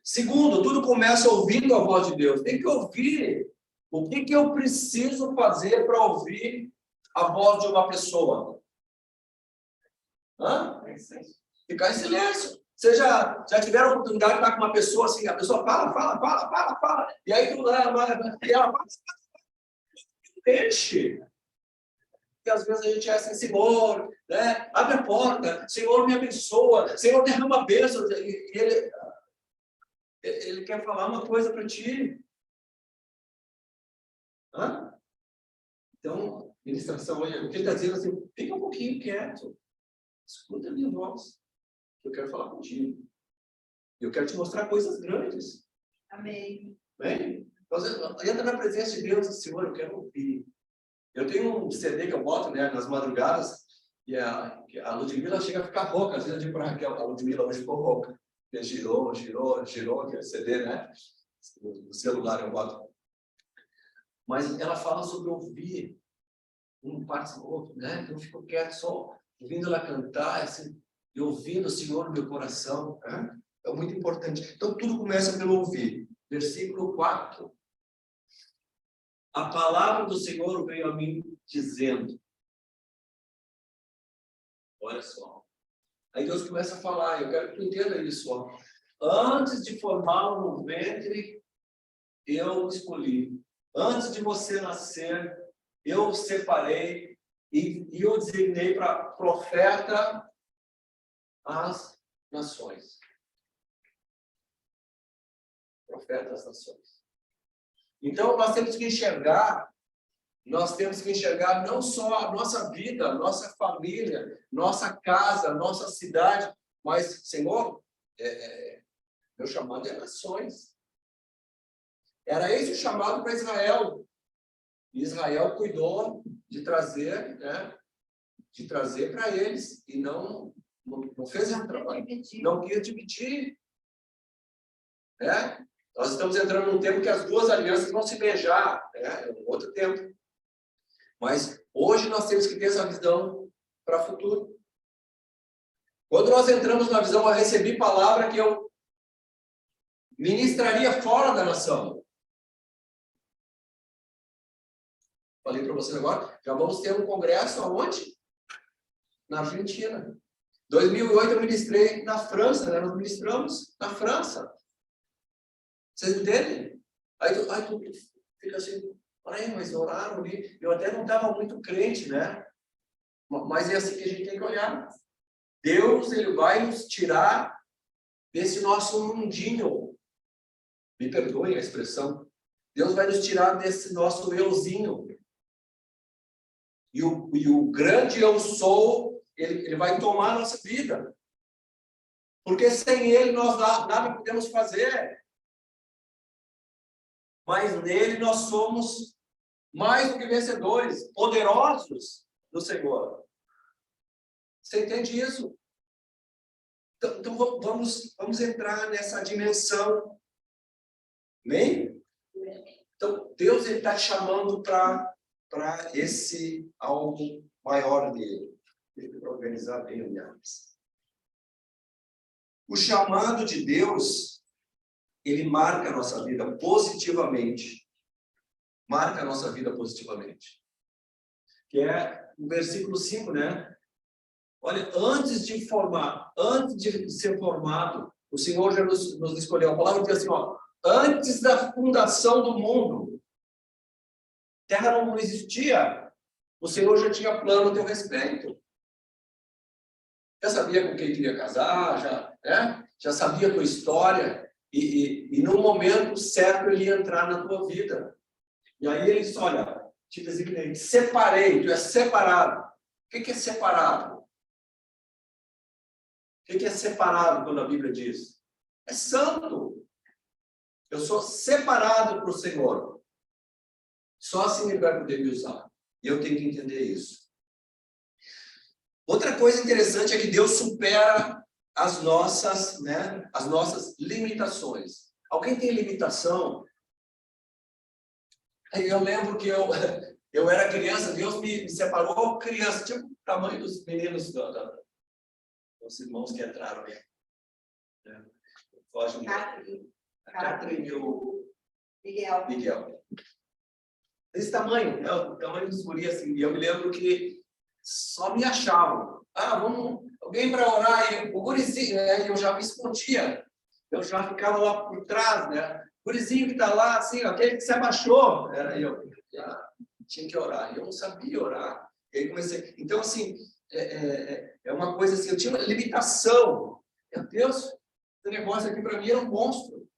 Segundo, tudo começa ouvindo a voz de Deus. Tem que ouvir. O que eu preciso fazer para ouvir a voz de uma pessoa? Ficar em silêncio. Vocês já tiveram a oportunidade de estar com uma pessoa assim, a pessoa fala, e aí ela fala, deixe. E às vezes a gente é assim, Senhor, né? Abre a porta, Senhor me abençoa, Senhor derrama bênçãos, e ele quer falar uma coisa para ti. Então, ministração, olha, o que ele está dizendo assim, fica um pouquinho quieto, escuta a minha voz, eu quero falar contigo. Eu quero te mostrar coisas grandes. Amém. Bem? Então, entra na presença de Deus, Senhor, eu quero ouvir. Eu tenho um CD que eu boto, né, nas madrugadas, e a Ludmilla chega a ficar rouca. Às vezes eu digo para a Raquel, a Ludmilla hoje ficou rouca. Porque girou, aquele CD, né? No celular eu boto. Mas ela fala sobre ouvir um parte do outro, né? Eu fico quieto só, ouvindo ela cantar, assim, e ouvindo o Senhor no meu coração. Né? É muito importante. Então, tudo começa pelo ouvir. Versículo 4. A palavra do Senhor veio a mim dizendo. Olha só. Aí Deus começa a falar, eu quero que tu entenda isso. Ó. Antes de formá-lo no ventre, eu escolhi. Antes de você nascer, eu o separei e eu designei para profeta às nações. Profeta às nações. Então, nós temos que enxergar não só a nossa vida, nossa família, nossa casa, nossa cidade, mas, Senhor, meu chamado é nações. Era esse o chamado para Israel. E Israel cuidou de trazer, né, de trazer para eles, e não fez esse trabalho. Não quis dividir. Né? Nós estamos entrando num tempo que as duas alianças vão se beijar, né? É um outro tempo. Mas hoje nós temos que ter essa visão para o futuro. Quando nós entramos na visão, eu recebi palavra que eu ministraria fora da nação. Falei para vocês agora, já vamos ter um congresso aonde? Na Argentina. 2008 eu ministrei na França, né? Nós ministramos na França. Vocês entendem? Aí tu fica assim, mas oraram ali. Eu até não estava muito crente, né? Mas é assim que a gente tem que olhar. Deus, ele vai nos tirar desse nosso mundinho. Me perdoem a expressão. Deus vai nos tirar desse nosso euzinho. E o grande eu sou, ele vai tomar a nossa vida. Porque sem ele nós nada podemos fazer. Mas nele nós somos mais do que vencedores, poderosos no Senhor. Você entende isso? Então vamos entrar nessa dimensão. Amém? Então, Deus está te chamando para esse algo maior dele. Deixa eu organizar bem a minha áreas. O chamado de Deus, ele marca a nossa vida positivamente. Marca a nossa vida positivamente. Que é o versículo 5, né? Olha, antes de ser formado, o Senhor já nos escolheu. A palavra diz assim, ó, antes da fundação do mundo, a terra não existia, o Senhor já tinha plano a teu respeito. Já sabia com quem queria casar, já sabia a tua história, e no momento certo ele ia entrar na tua vida. E aí ele disse, olha, te designei, separei, tu és separado. O que é separado? O que é separado quando a Bíblia diz? É santo. Eu sou separado para o Senhor. Só assim ele vai poder me usar. E eu tenho que entender isso. Outra coisa interessante é que Deus supera as nossas limitações. Alguém tem limitação? Eu lembro que eu era criança, Deus me separou criança, tipo o tamanho dos meninos, dos irmãos que entraram aí. Foge Catherine e o Miguel. Desse tamanho, o tamanho dos guri, assim. E eu me lembro que só me achavam. Alguém para orar, e o gurizinho, né? Eu já me escondia. Eu já ficava lá por trás, né? O gurizinho que está lá, assim, aquele que se abaixou, era eu. Já tinha que orar. Eu não sabia orar. E aí comecei. Então, assim, é uma coisa assim, eu tinha uma limitação. Meu Deus, esse negócio aqui para mim era um monstro.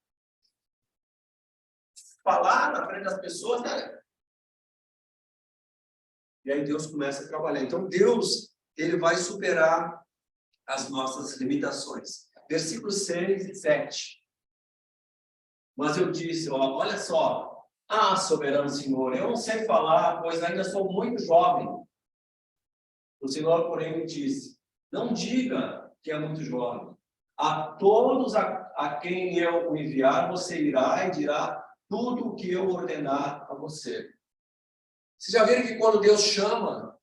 Falar na frente das pessoas, né? E aí Deus começa a trabalhar. Então, Deus, ele vai superar as nossas limitações. Versículos 6 e 7. Mas eu disse, olha só, Ah, soberano Senhor, eu não sei falar, pois ainda sou muito jovem. O Senhor, porém, me disse: não diga que é muito jovem. A todos a quem eu o enviar, você irá e dirá tudo o que eu ordenar a você. Vocês já viram que quando Deus chama,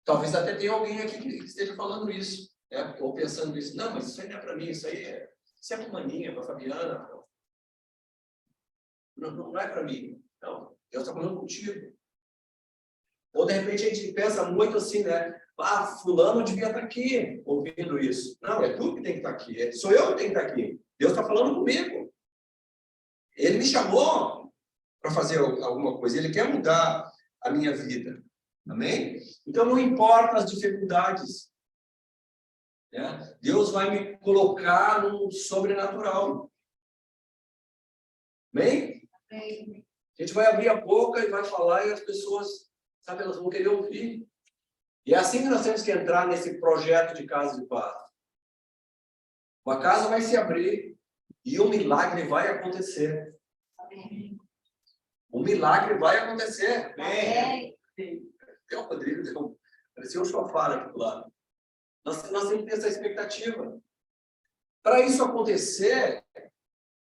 talvez até tenha alguém aqui que esteja falando isso, né? Ou pensando isso. Não, mas isso aí não é para mim, isso é para a Maninha, para a Fabiana. Não é para mim. Não, Deus está falando contigo. Ou de repente a gente pensa muito assim, né? Ah, fulano devia estar aqui ouvindo isso. Não, é tu que tem que estar aqui. Sou eu que tenho que estar aqui. Deus está falando comigo. Ele me chamou para fazer alguma coisa. Ele quer mudar a minha vida. Amém? Então não importa as dificuldades. Né? Deus vai me colocar no sobrenatural. Amém? Amém. A gente vai abrir a boca e vai falar e as pessoas, sabe, elas vão querer ouvir. E é assim que nós temos que entrar nesse projeto de casa de paz. Uma casa vai se abrir e um milagre vai acontecer. Amém. Um milagre vai acontecer. Amém. O Rodrigo parecia um chofar aqui do lado. Nós temos que ter essa expectativa. Para isso acontecer,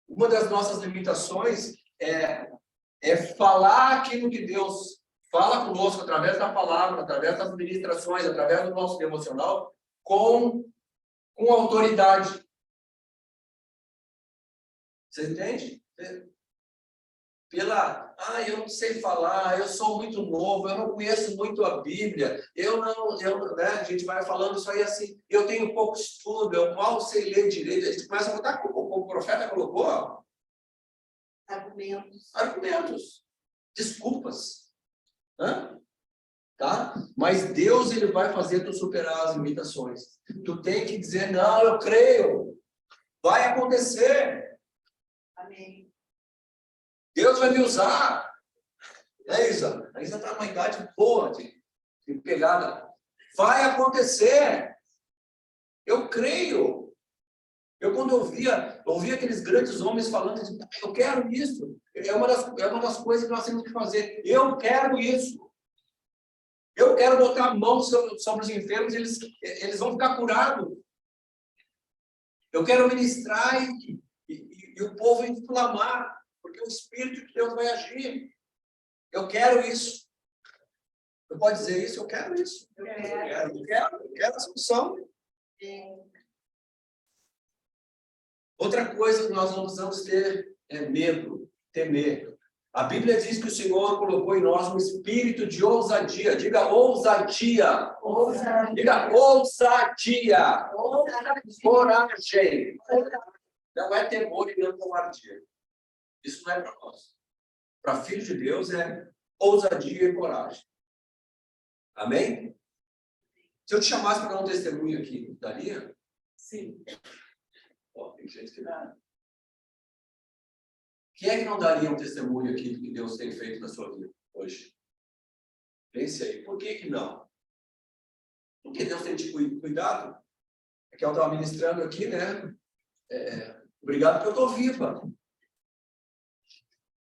uma das nossas limitações é falar aquilo que Deus fala conosco através da palavra, através das ministrações, através do nosso devocional, com autoridade. Você entende? Eu não sei falar, eu sou muito novo, eu não conheço muito a Bíblia, né? A gente vai falando isso aí assim, eu tenho pouco estudo, eu mal sei ler direito, a gente começa a botar, como o profeta colocou, argumentos, desculpas, né? Tá? Mas Deus, ele vai fazer tu superar as limitações. Tu tem que dizer: não, eu creio, vai acontecer. Amém. Deus vai me usar. É, Isa? A Isa está numa idade boa de pegada. Vai acontecer. Eu creio. Quando eu ouvia aqueles grandes homens falando, eu quero isso. É uma das coisas que nós temos que fazer. Eu quero isso. Eu quero botar a mão sobre os enfermos e eles vão ficar curados. Eu quero ministrar e o povo inflamar, porque o Espírito de Deus vai agir. Eu quero isso. Você pode dizer isso? Eu quero isso. Eu quero a solução. Outra coisa que nós não precisamos ter é medo, temer. A Bíblia diz que o Senhor colocou em nós um espírito de ousadia. Diga ousadia. Ousadia. Diga ousadia. Ousadia. Coragem. Não é temor e não covardia. Isso não é para nós. Para filhos de Deus é ousadia e coragem. Amém? Se eu te chamasse para dar um testemunho aqui, daria? Sim. Tem gente que dá. Quem é que não daria um testemunho aqui do que Deus tem feito na sua vida hoje? Pense aí. Por que não? Porque Deus tem te cuidado. É que eu estava ministrando aqui, né? Obrigado porque eu estou viva.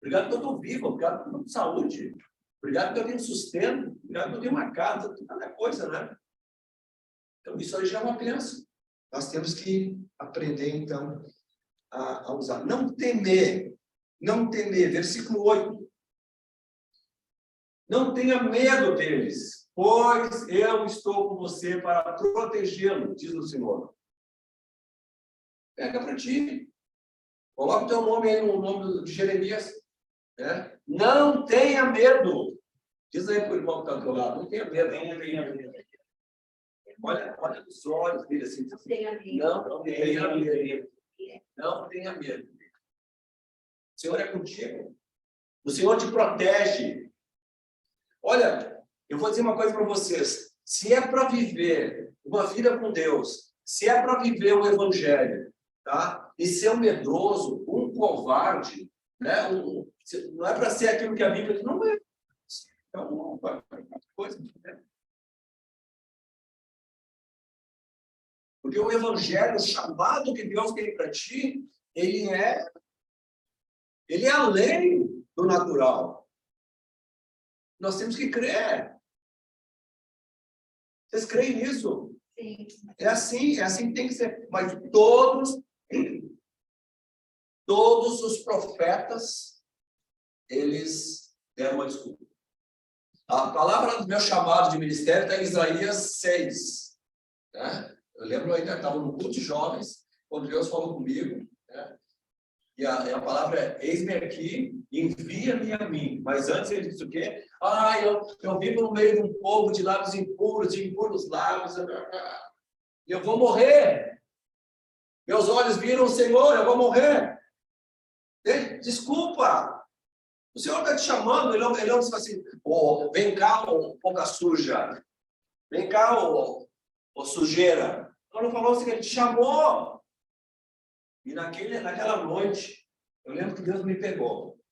Obrigado porque eu estou viva. Obrigado porque eu estou com saúde. Obrigado porque eu tenho sustento. Obrigado porque eu tenho uma casa. Tanta coisa, né? Então, isso aí já é uma bênção. Nós temos que aprender, então, a usar. Não temer. Não temer. Versículo 8. Não tenha medo deles, pois eu estou com você para protegê-lo, diz o Senhor. Pega para ti. Coloca o teu nome aí no nome de Jeremias. Né? Não tenha medo. Diz aí para o irmão que está do teu lado. Não tenha medo. Não tenha medo. Olha nos olhos dele assim. Não tenha medo. Não tenha medo. O Senhor é contigo. O Senhor te protege. Olha, eu vou dizer uma coisa para vocês. Se é para viver uma vida com Deus, se é para viver o Evangelho, tá? E ser um medroso, um covarde, né? Não é para ser aquilo que a Bíblia diz, não é. Então, não vai coisa. Né? Porque o Evangelho, o chamado que Deus tem para ti, ele é além do natural. Nós temos que crer. Vocês creem nisso? Sim. É assim que tem que ser. Mas todos os profetas, eles deram uma desculpa. A palavra do meu chamado de ministério está em Isaías 6. Né? Eu lembro ainda que estava no culto de jovens, quando Deus falou comigo, né? E a palavra é: eis-me aqui, envia-me a mim. Mas antes ele disse o quê? Eu vivo no meio de um povo de lábios impuros, de impuros lábios, e eu vou morrer. Meus olhos viram o Senhor, eu vou morrer. Desculpa. O Senhor está te chamando, ele não diz assim: vem cá, boca suja. Vem cá, sujeira. Ele não falou assim, ele te chamou. E naquela noite, eu lembro que Deus me pegou.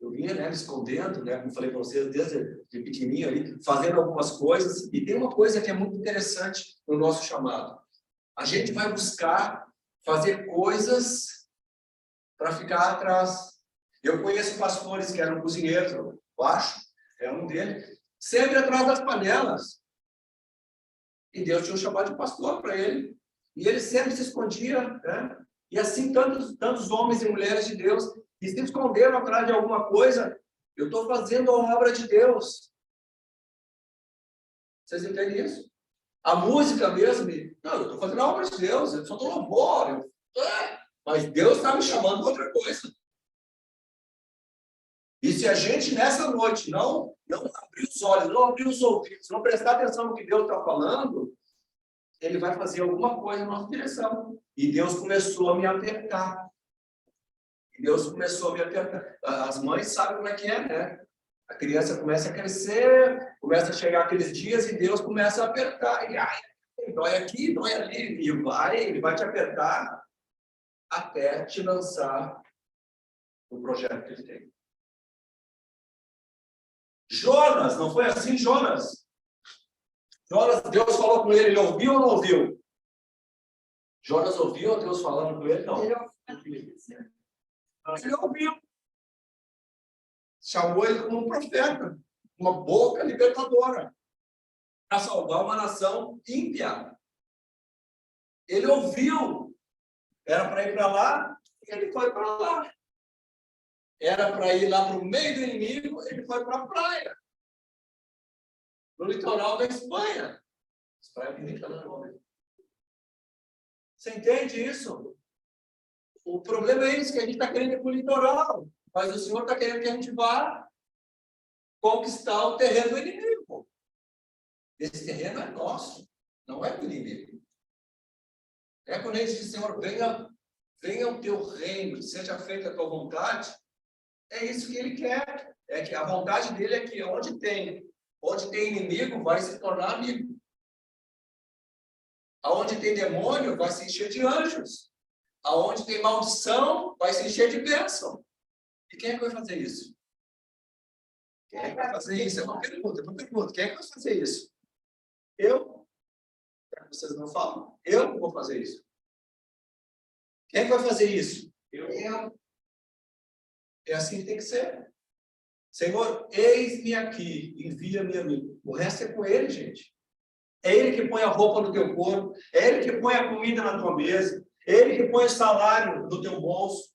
Eu vinha, né, me escondendo, né, como falei para vocês, desde de pequenininho ali, fazendo algumas coisas. E tem uma coisa que é muito interessante no nosso chamado. A gente vai buscar fazer coisas para ficar atrás. Eu conheço pastores que eram cozinheiros, eu acho, é um deles, sempre atrás das panelas. E Deus tinha um chamado de pastor para ele. E ele sempre se escondia, né? E assim tantos homens e mulheres de Deus que se esconderam atrás de alguma coisa. Eu estou fazendo a obra de Deus. Vocês entendem isso? A música mesmo, não, eu estou fazendo a obra de Deus, eu só estou louvor. Mas Deus está me chamando para outra coisa. E se a gente, nessa noite, não abrir os olhos, não abrir os ouvidos, não prestar atenção no que Deus está falando, ele vai fazer alguma coisa na nossa direção. E Deus começou a me apertar. As mães sabem como é que é, né? A criança começa a crescer, começa a chegar aqueles dias e Deus começa a apertar. E dói aqui, dói ali. E ele vai te apertar até te lançar no projeto que ele tem. Jonas, não foi assim, Jonas? Deus falou com ele ouviu ou não ouviu? Jonas ouviu Deus falando com ele? Não. Ele ouviu. Chamou ele como um profeta, uma boca libertadora, para salvar uma nação ímpia. Ele ouviu. Era para ir para lá, ele foi para lá. Era para ir lá para o meio do inimigo, ele foi para a praia. No litoral da Espanha. Praia bonita, não. Você entende isso? O problema é isso, que a gente está querendo ir para o litoral. Mas o Senhor está querendo que a gente vá conquistar o terreno do inimigo. Esse terreno é nosso, não é do inimigo. É quando a gente diz: Senhor, venha o teu reino, seja feita a tua vontade. É isso que ele quer. É que a vontade dele é que onde tem inimigo, vai se tornar amigo. Aonde tem demônio, vai se encher de anjos. Aonde tem maldição, vai se encher de bênção. E quem é que vai fazer isso? Quem é que vai fazer isso? É uma pergunta. Quem é que vai fazer isso? Eu? Vocês não falam? Eu vou fazer isso. Quem é que vai fazer isso? Eu. É assim que tem que ser. Senhor, eis-me aqui, envia-me a mim. O resto é com ele, gente. É ele que põe a roupa no teu corpo, é ele que põe a comida na tua mesa, é ele que põe o salário no teu bolso,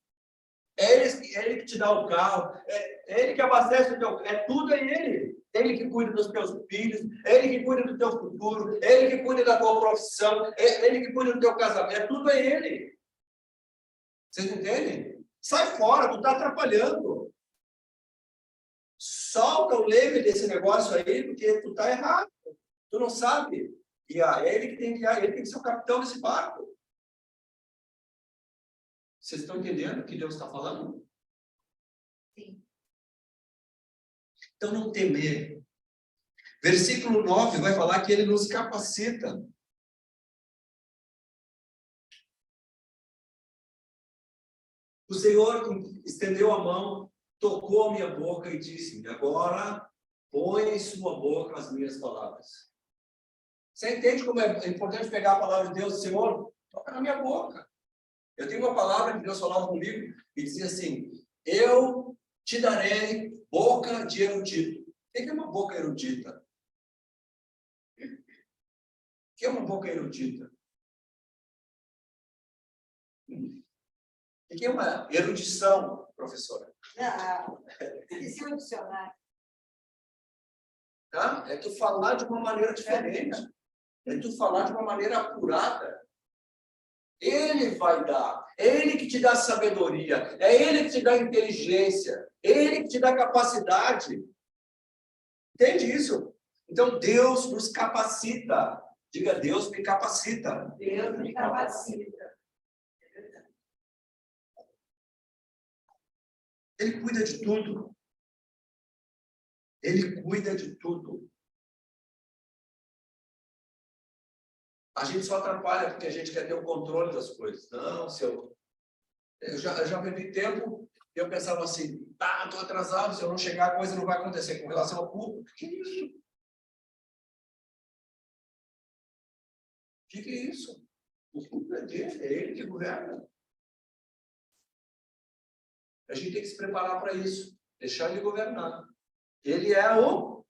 é ele que te dá o carro, é ele que abastece o teu... tudo é ele. É ele que cuida dos teus filhos, é ele que cuida do teu futuro, é ele que cuida da tua profissão, é ele que cuida do teu casamento, tudo é ele. Vocês entendem? Sai fora, tu está atrapalhando. Solta o leme desse negócio aí, porque tu está errado. Tu não sabe. E é ele que tem que guiar, ele tem que ser o capitão desse barco. Vocês estão entendendo o que Deus está falando? Sim. Então, não temer. Versículo 9 vai falar que ele nos capacita. O Senhor estendeu a mão, tocou a minha boca e disse: agora põe em sua boca as minhas palavras. Você entende como é importante pegar a palavra de Deus? Senhor, toca na minha boca. Eu tenho uma palavra que Deus falava comigo e dizia assim: eu te darei boca de erudito. O que é uma boca erudita? O que é uma boca erudita? O que é uma erudição, professora? Não, esse é o dicionário. Tá? É tu falar de uma maneira diferente. É tu falar de uma maneira apurada. Ele vai dar. É ele que te dá sabedoria. É ele que te dá inteligência. É ele que te dá capacidade. Entende isso? Então, Deus nos capacita. Diga, Deus me capacita. Deus me capacita. Ele cuida de tudo. Ele cuida de tudo. A gente só atrapalha porque a gente quer ter o controle das coisas. Não, eu já vivi tempo e eu pensava assim, estou atrasado, se eu não chegar, a coisa não vai acontecer. Com relação ao público, que isso? O que é isso? O público é dele, é ele que governa. A gente tem que se preparar para isso, deixar ele governar. Ele é o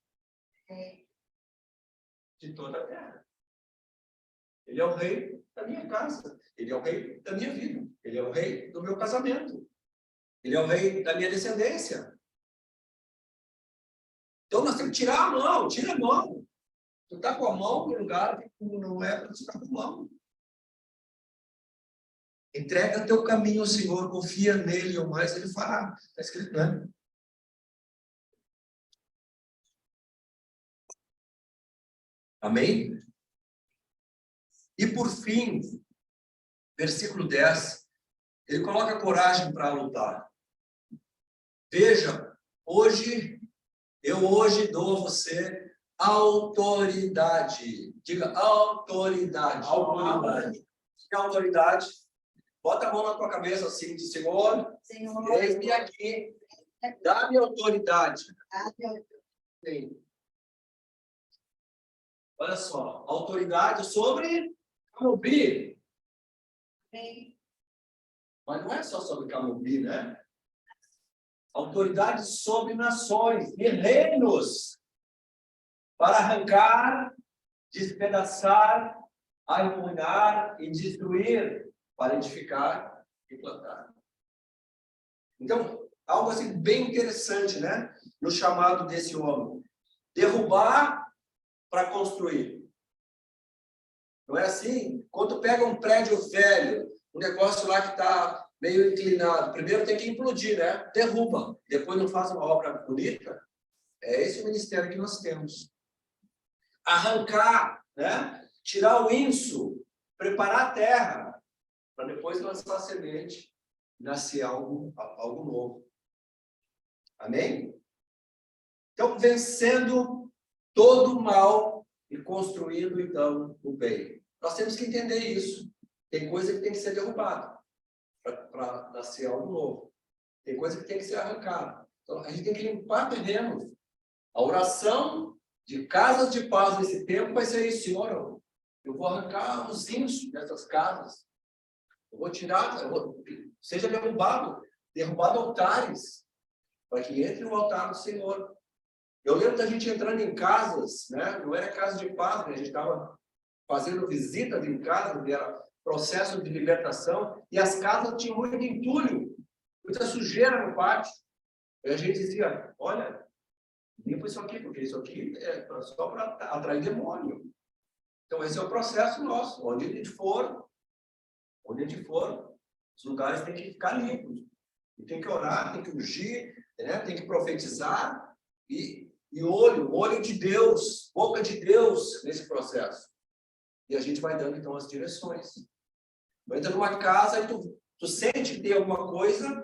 de toda a terra. Ele é o rei da minha casa. Ele é o rei da minha vida. Ele é o rei do meu casamento. Ele é o rei da minha descendência. Então nós temos que tirar a mão, tira a mão. Tu está com a mão no lugar que não é para tu estar com a mão. Entrega teu caminho ao Senhor, confia nele, ou mais ele fará. Está escrito, né? Amém? E por fim, versículo 10, ele coloca coragem para lutar. Veja, eu hoje dou a você autoridade. Diga, autoridade. Autoridade. Que é autoridade? Bota a mão na tua cabeça assim, de Senhor, eis-me aqui, dá-me autoridade. Sim. Olha só, autoridade sobre Camobi. Mas não é só sobre Camobi, né? Autoridade sobre nações e reinos para arrancar, despedaçar, arruinar e destruir, para edificar e plantar. Então, algo assim bem interessante, né? No chamado desse homem. Derrubar para construir. Não é assim? Quando tu pega um prédio velho, um negócio lá que está meio inclinado, primeiro tem que implodir, né? Derruba. Depois não faz uma obra bonita. É esse o ministério que nós temos. Arrancar, né? Tirar o inso, preparar a terra, para depois lançar a semente, nascer algo novo. Amém? Então, vencendo todo o mal e construindo, então, o bem. Nós temos que entender isso. Tem coisa que tem que ser derrubada para nascer algo novo. Tem coisa que tem que ser arrancada. Então, a gente tem que limpar terrenos. A oração de casas de paz nesse tempo vai ser isso, Senhor. Eu vou arrancar os insos dessas casas. Eu vou tirar, seja derrubado altares, para que entre o altar do Senhor. Eu lembro da gente entrando em casas, né? Não era casa de paz, né? A gente estava fazendo visitas em casas, era processo de libertação, e as casas tinham muito entulho, muita sujeira no pátio. E a gente dizia, olha, limpa isso aqui, porque isso aqui é só para atrair demônio. Então, esse é o processo nosso. Onde a gente for, os lugares têm que ficar limpos. E tem que orar, tem que ungir, né? Tem que profetizar e olho de Deus, boca de Deus nesse processo. E a gente vai dando, então, as direções. Entra numa casa e tu sente que tem alguma coisa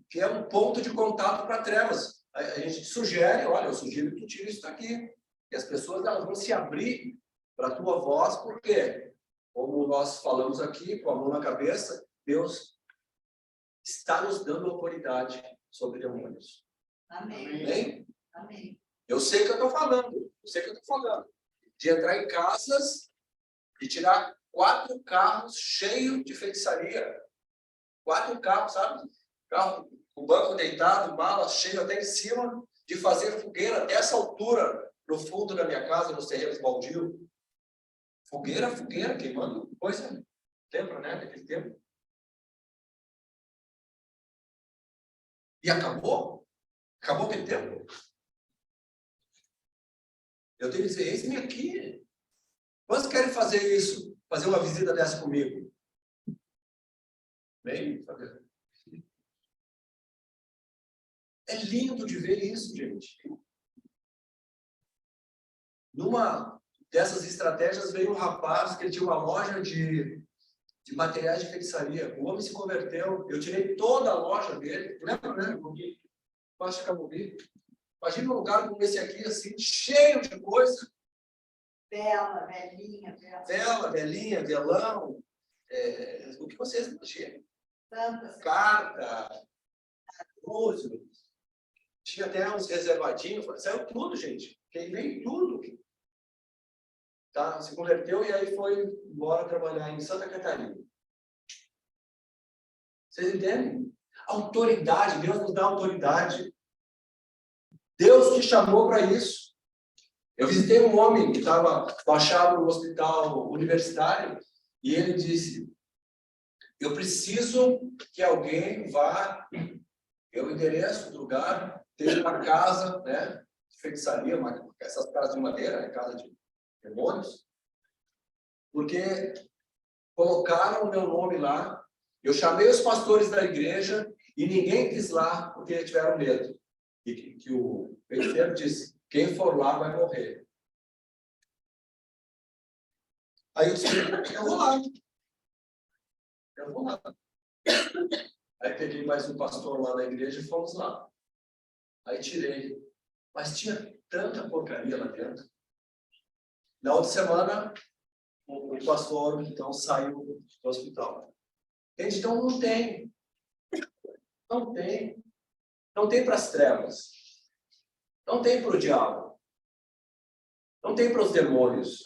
que é um ponto de contato para trevas. A gente sugere, olha, eu sugiro que tu tire isso daqui. E as pessoas elas vão se abrir para a tua voz, porque, como nós falamos aqui, com a mão na cabeça, Deus está nos dando autoridade sobre demônios. Amém. Amém? Amém. Eu sei que eu estou falando. De entrar em casas e tirar 4 carros cheios de feitiçaria. 4 carros, sabe? Carro o banco deitado, mala cheia até em cima, de fazer fogueira dessa altura no fundo da minha casa, nos terrenos baldios. Fogueira, queimando coisa. Lembra, né, daquele tempo? E acabou? Acabou aquele tempo? Eu tenho que dizer, eis-me aqui. Quantos querem fazer isso? Fazer uma visita dessa comigo? Bem, é lindo de ver isso, gente. Numa dessas estratégias veio um rapaz que tinha uma loja de materiais de feitiçaria. O homem se converteu. Eu tirei toda a loja dele. Lembra, né? Acho que eu ouvi. Imagina um lugar como esse aqui, assim, cheio de coisa. Vela, velinha, vela. Vela, velinha, velão. O que vocês imaginam? Tantas. Carta, música. Tinha até uns reservadinhos. Saiu tudo, gente. Queimei tudo. Tá? Se converteu e aí foi embora trabalhar em Santa Catarina. Vocês entendem? Autoridade, Deus nos dá autoridade. Deus te chamou para isso. Eu visitei um homem que estava baixado no hospital universitário e ele disse, eu preciso que alguém vá, eu endereço do lugar, tem uma casa, né, de feitiçaria, essas casas de madeira, né, casa de demônios, porque colocaram o meu nome lá, eu chamei os pastores da igreja e ninguém quis lá porque tiveram medo. E que o feiticeiro disse, quem for lá vai morrer. Aí eu disse, eu vou lá. Eu vou lá. Aí peguei mais um pastor lá na igreja e fomos lá. Aí tirei. Mas tinha tanta porcaria lá dentro. Na outra semana, o pastor, então, saiu do hospital. Gente, então não tem. Não tem. Não tem para as trevas. Não tem para o diabo. Não tem para os demônios.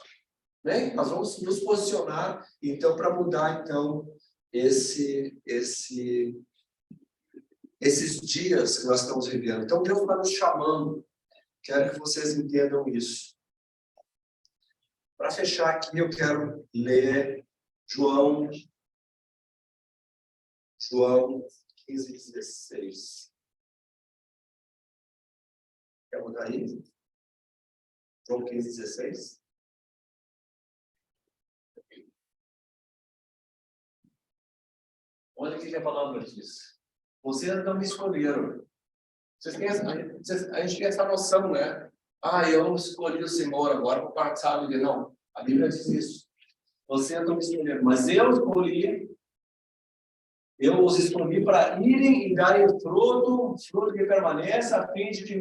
Né? Nós vamos nos posicionar, então, para mudar, então, esses dias que nós estamos vivendo. Então, Deus está nos chamando. Quero que vocês entendam isso. Para fechar aqui, eu quero ler João 15:16. Quer botar aí? João 15:16. Olha o que a palavra diz. Vocês não me escolheram. A gente tem essa noção, né? Eu não escolhi o Senhor agora para participar dele. Não, a Bíblia diz isso. Vocês não me escolheram, mas eu os escolhi para irem e darem fruto que permaneça, a fim de que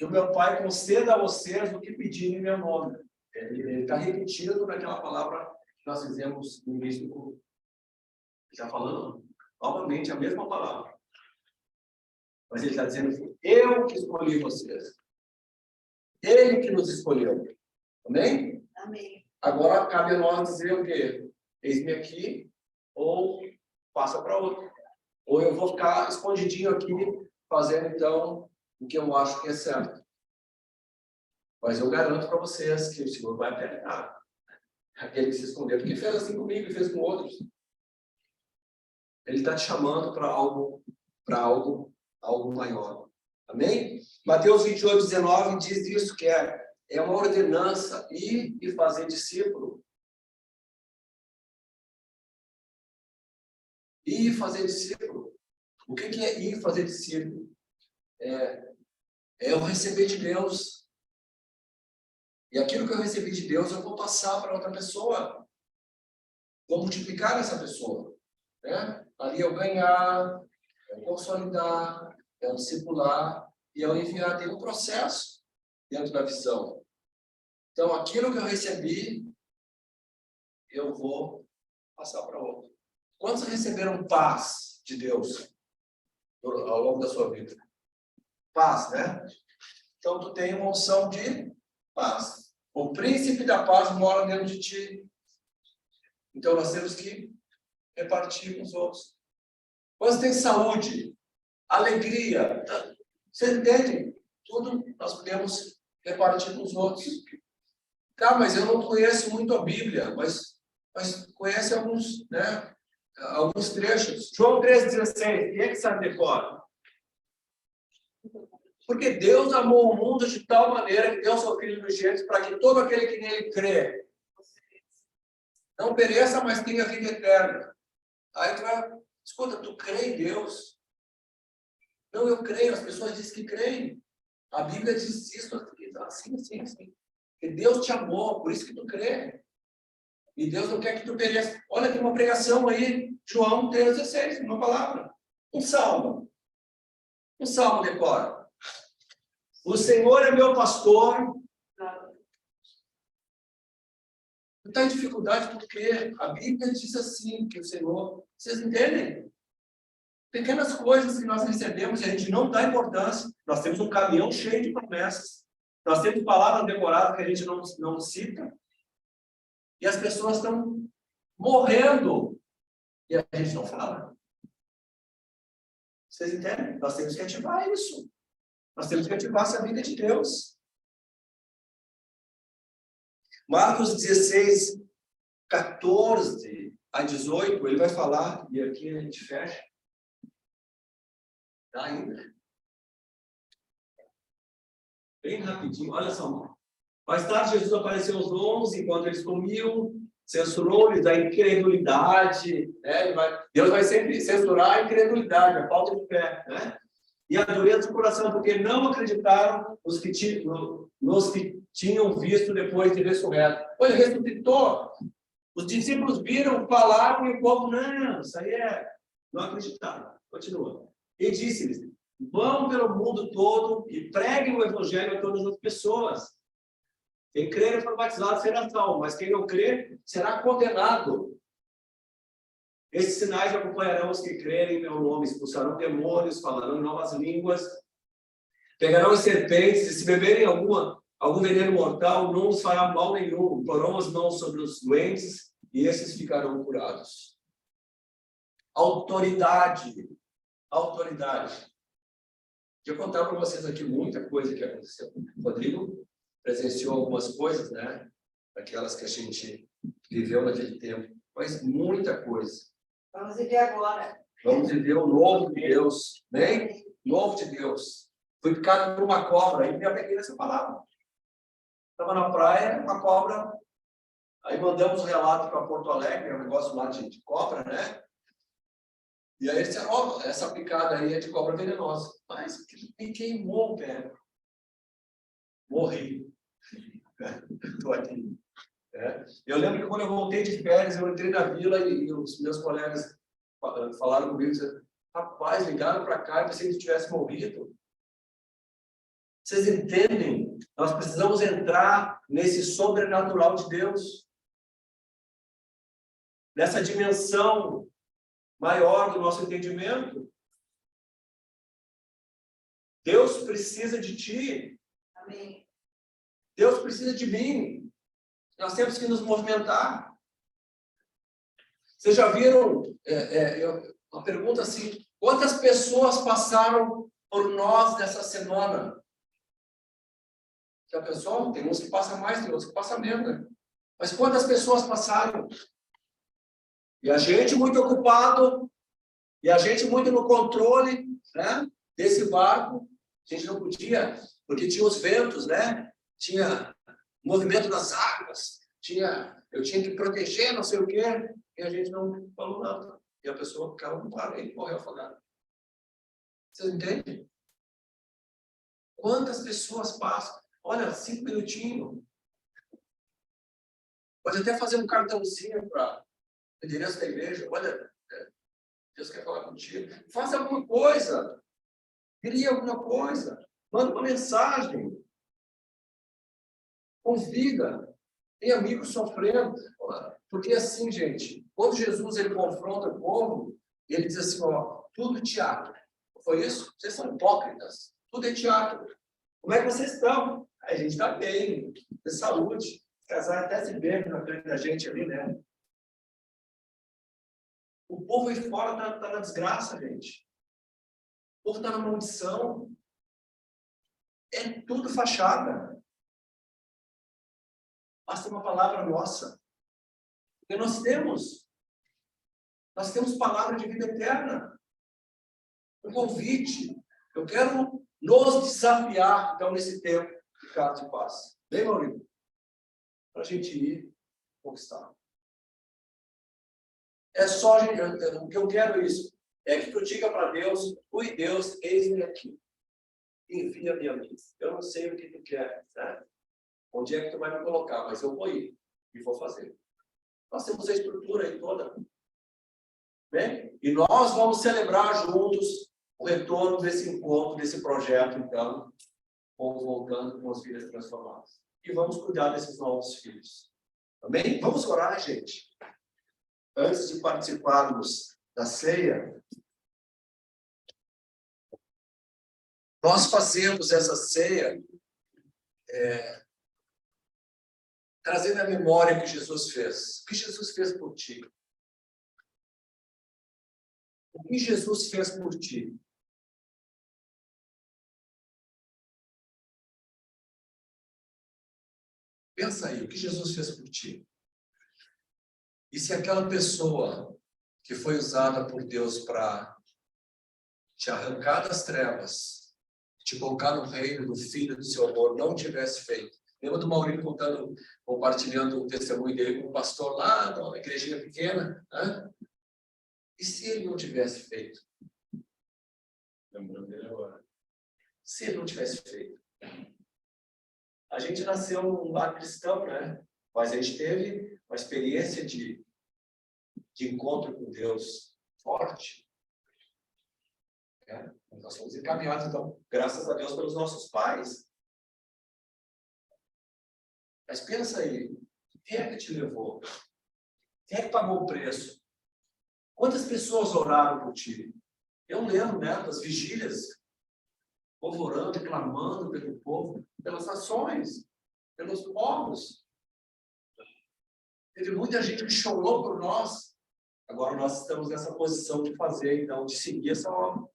o meu Pai conceda a vocês o que pedirem em meu nome. Ele está repetindo naquela palavra que nós fizemos no início do culto. Ele está falando novamente a mesma palavra. Mas ele está dizendo, eu que escolhi vocês. Ele que nos escolheu. Amém? Amém. Agora cabe a nós dizer o quê? Eis-me aqui, ou passa para outro. Ou eu vou ficar escondidinho aqui, fazendo então o que eu acho que é certo. Mas eu garanto para vocês que o Senhor vai pegar aquele que se escondeu, porque fez assim comigo e fez com outros. Ele está te chamando para algo maior. Amém? Mateus 28:19 diz isso, que é uma ordenança, ir e fazer discípulo. Ir e fazer discípulo. O que é ir e fazer discípulo? É eu receber de Deus. E aquilo que eu recebi de Deus, eu vou passar para outra pessoa. Vou multiplicar essa pessoa. Né? Ali eu ganhar, eu consolidar, eu discipular e eu enviar. Tem um processo dentro da visão. Então, aquilo que eu recebi, eu vou passar para outro. Quantos receberam paz de Deus ao longo da sua vida? Paz, né? Então, tu tem uma unção de paz. O príncipe da paz mora dentro de ti. Então, nós temos que repartir com os outros. Quando tem saúde, alegria, você entende? Tudo nós podemos repartir com os outros. Tá, mas eu não conheço muito a Bíblia, mas conhece alguns, né? Alguns trechos. João 3,16. Quem é que sabe decora? Porque Deus amou o mundo de tal maneira que deu seu Filho unigênito para que todo aquele que nele crê não pereça, mas tenha vida eterna. Aí tu vai, escuta, tu crê em Deus? Não, eu creio. As pessoas dizem que creem. A Bíblia diz isso, assim. Porque Deus te amou, por isso que tu crê. E Deus não quer que tu pereça. Olha, tem uma pregação aí, João 3,16, uma palavra. Um salmo decora. O Senhor é meu pastor. Tu está em dificuldade porque a Bíblia diz assim, que o Senhor... Vocês entendem? Pequenas coisas que nós recebemos e a gente não dá importância. Nós temos um caminhão cheio de promessas. Nós temos palavras decoradas que a gente não cita. E as pessoas estão morrendo. E a gente não fala. Vocês entendem? Nós temos que ativar isso. Nós temos que ativar essa vida de Deus. Marcos 16, 14 a 18, ele vai falar, e aqui a gente fecha. Tá ainda? Bem rapidinho, olha só. Mais tarde, Jesus apareceu aos 11, enquanto eles comiam, censurou-lhes a incredulidade. Né? Deus vai sempre censurar a incredulidade, a falta de fé. Né? E a dureza do coração, porque não acreditaram nos que tinham visto depois de ressurreto. Olha, ressuscitou. Os discípulos viram, falaram, e o povo, não, isso aí é... Não acreditaram. Continua. E disse-lhes: vão pelo mundo todo e preguem o evangelho a todas as pessoas. Quem crer e for batizado será salvo, mas quem não crer será condenado. Esses sinais acompanharão os que crerem em meu nome: expulsarão demônios, falarão em novas línguas, pegarão as serpentes, e se beberem algum veneno mortal, não os fará mal nenhum. Porão as mãos sobre os doentes e esses ficarão curados. Autoridade. Deixa eu contar para vocês aqui muita coisa que aconteceu. O Rodrigo presenciou algumas coisas, né? Aquelas que a gente viveu naquele tempo. Mas muita coisa. Vamos viver agora. Vamos viver o novo de Deus. Né? Novo de Deus. Fui picado por uma cobra. Aí me apeguei nessa palavra. Estava na praia, uma cobra. Aí mandamos um relato para Porto Alegre, um negócio lá de cobra, né? E aí eles disseram, essa picada aí é de cobra venenosa. Mas me queimou o pé. Morri. Estou aqui. Eu lembro que quando eu voltei de férias, eu entrei na vila e os meus colegas falaram comigo, disseram, rapaz, ligaram para cá e pensei que tivesse morrido. Vocês entendem? Nós precisamos entrar nesse sobrenatural de Deus. Nessa dimensão maior do nosso entendimento. Deus precisa de ti. Amém. Deus precisa de mim. Nós temos que nos movimentar. Vocês já viram uma pergunta assim, quantas pessoas passaram por nós nessa semana? Já pensou? Tem uns que passam mais, tem uns que passam menos. Né? Mas quantas pessoas passaram? E a gente muito ocupado, e a gente muito no controle, né, desse barco. A gente não podia, porque tinha os ventos, né? Tinha o movimento das águas, eu tinha que proteger, não sei o quê, e a gente não falou nada. E a pessoa ficava no mar e morreu afogada. Vocês entendem? Quantas pessoas passam? Olha, 5 minutinhos. Pode até fazer um cartãozinho para o endereço da igreja. Olha, Deus quer falar contigo. Faça alguma coisa. Crie alguma coisa. Manda uma mensagem. Convida. Tem amigos sofrendo. Porque assim, gente, quando Jesus ele confronta o povo, ele diz assim, ó, tudo teatro. Foi isso? Vocês são hipócritas. Tudo é teatro. Como é que vocês estão? A gente está bem. De saúde. Os casais até se beijam na frente da gente ali, né? O povo aí fora está na desgraça, gente. O povo está na maldição. É tudo fachada. Basta uma palavra nossa. Porque nós temos palavra de vida eterna. Um convite. Eu quero nos desafiar, então, nesse tempo de casa de paz. Bem, Maurício? Para a gente ir conquistar. É só, gente, o que eu quero isso. É que tu diga para Deus, ui Deus, eis-me aqui. Envia-me a mim. Eu não sei o que tu quer, né? Onde é que tu vai me colocar, mas eu vou ir e vou fazer. Nós temos a estrutura aí toda. Bem? E nós vamos celebrar juntos o retorno desse encontro, desse projeto, então, voltando com as vidas transformadas. E vamos cuidar desses novos filhos. Amém? Vamos orar, gente. Antes de participarmos da ceia, nós fazemos essa ceia trazendo a memória que Jesus fez. O que Jesus fez por ti? O que Jesus fez por ti? Pensa aí, o que Jesus fez por ti? E se aquela pessoa que foi usada por Deus para te arrancar das trevas, te colocar no reino do Filho do seu amor, não tivesse feito? Lembra do Maurício compartilhando o testemunho dele com o pastor lá na igrejinha pequena? Né? E se ele não tivesse feito? Lembrando dele agora. Se ele não tivesse feito? A gente nasceu num lar cristão, né? Mas a gente teve uma experiência de encontro com Deus forte. Nós somos encaminhados, então, graças a Deus, pelos nossos pais. Mas pensa aí, quem é que te levou? Quem é que pagou o preço? Quantas pessoas oraram por ti? Eu lembro, né, das vigílias, o povo orando, clamando pelo povo, pelas nações, pelos povos. Teve muita gente que chorou por nós. Agora nós estamos nessa posição de fazer, então, de seguir essa obra.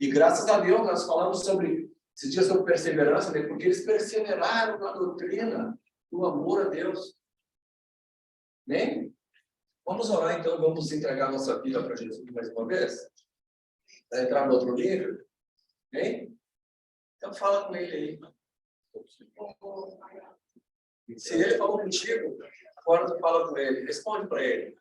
E graças a Deus, nós falamos sobre, esses dias sobre perseverança, né? Porque eles perseveraram na doutrina do amor a Deus. Bem? Vamos orar, então, vamos entregar nossa vida para Jesus mais uma vez? Para entrar no outro livro? Bem? Então, fala com ele aí. Se ele falou contigo, agora tu fala com ele. Responde para ele.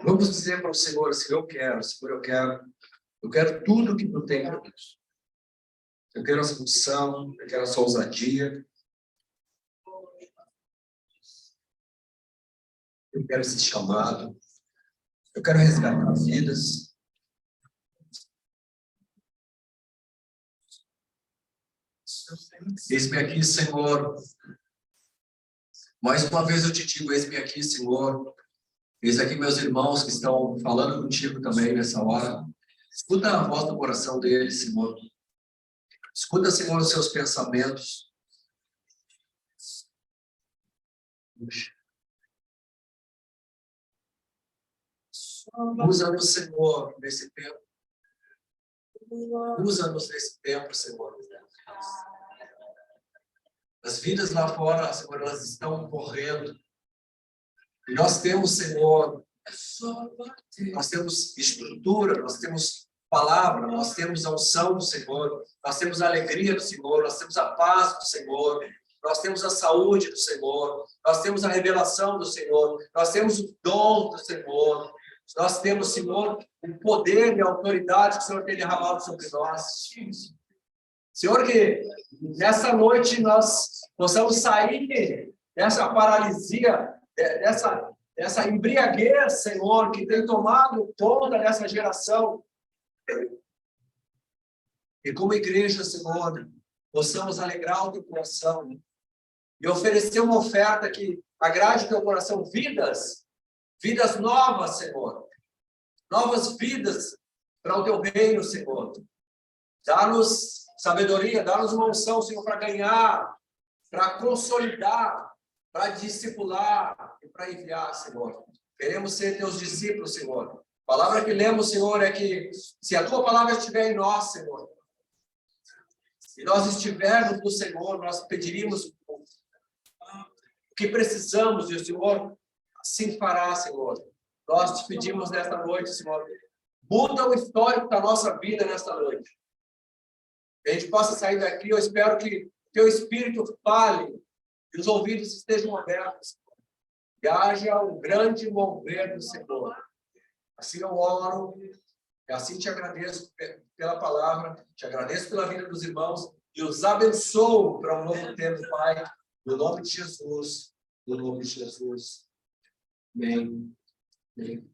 Vamos dizer para o Senhor assim, Senhor, eu quero tudo que tu tem para mim. Eu quero essa unção, eu quero essa ousadia. Eu quero esse chamado. Eu quero resgatar vidas. Eis-me aqui, Senhor. Mais uma vez eu te digo, eis-me aqui, Senhor. Eis aqui meus irmãos que estão falando contigo também nessa hora. Escuta a voz do coração deles, Senhor. Escuta, Senhor, os seus pensamentos. Usa-nos, Senhor, nesse tempo. Usa-nos nesse tempo, Senhor. As vidas lá fora, Senhor, elas estão morrendo. E nós temos, Senhor, nós temos estrutura, nós temos palavra, nós temos a unção do Senhor, nós temos a alegria do Senhor, nós temos a paz do Senhor, nós temos a saúde do Senhor, nós temos a revelação do Senhor, nós temos o dom do Senhor, nós temos, Senhor, o poder e a autoridade que o Senhor tem derramado sobre nós. Senhor, que nessa noite nós possamos sair dessa paralisia, dessa embriaguez, Senhor, que tem tomado conta dessa geração. E como igreja, Senhor, possamos alegrar o teu coração e oferecer uma oferta que agrade o teu coração, vidas novas, Senhor. Novas vidas para o teu reino, Senhor. Dá-nos sabedoria, dá-nos uma unção, Senhor, para ganhar, para consolidar, para discipular e para enviar, Senhor. Queremos ser teus discípulos, Senhor. A palavra que lemos, Senhor, é que se a tua palavra estiver em nós, Senhor, e nós estivermos no Senhor, nós pediríamos o que precisamos e o Senhor assim fará, Senhor. Nós te pedimos nesta noite, Senhor, muda o histórico da nossa vida nesta noite. Que a gente possa sair daqui, eu espero que teu Espírito fale e os ouvidos estejam abertos, Senhor. E haja um grande mover do Senhor. Assim eu oro, e assim te agradeço pela palavra, te agradeço pela vida dos irmãos e os abençoo para um novo tempo, Pai, no nome de Jesus, no nome de Jesus. Amém. Amém.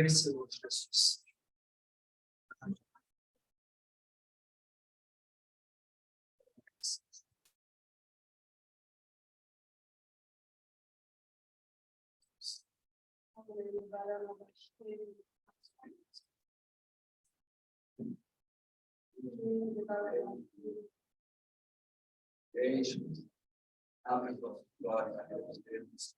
Senhor Jesus. Beijo. Abre a tua glória a Deus.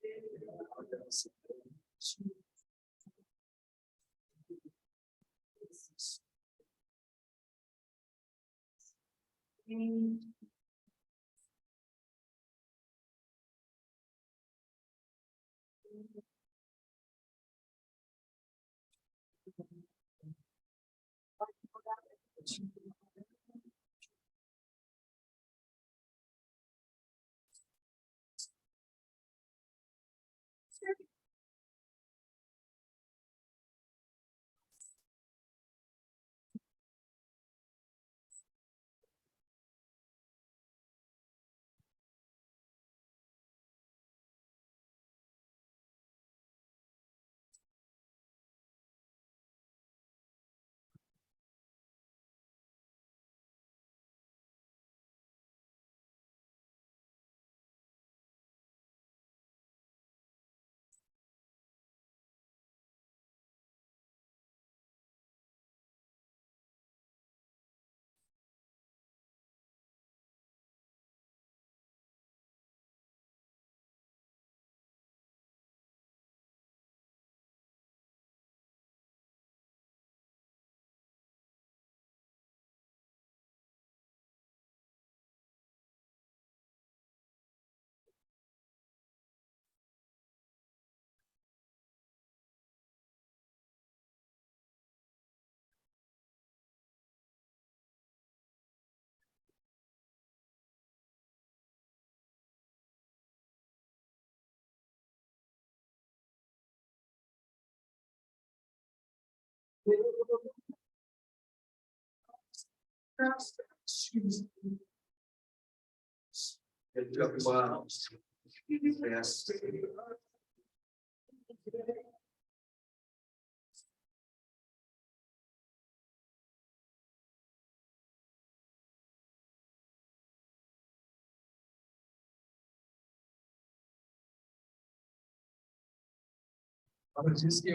Ela diz que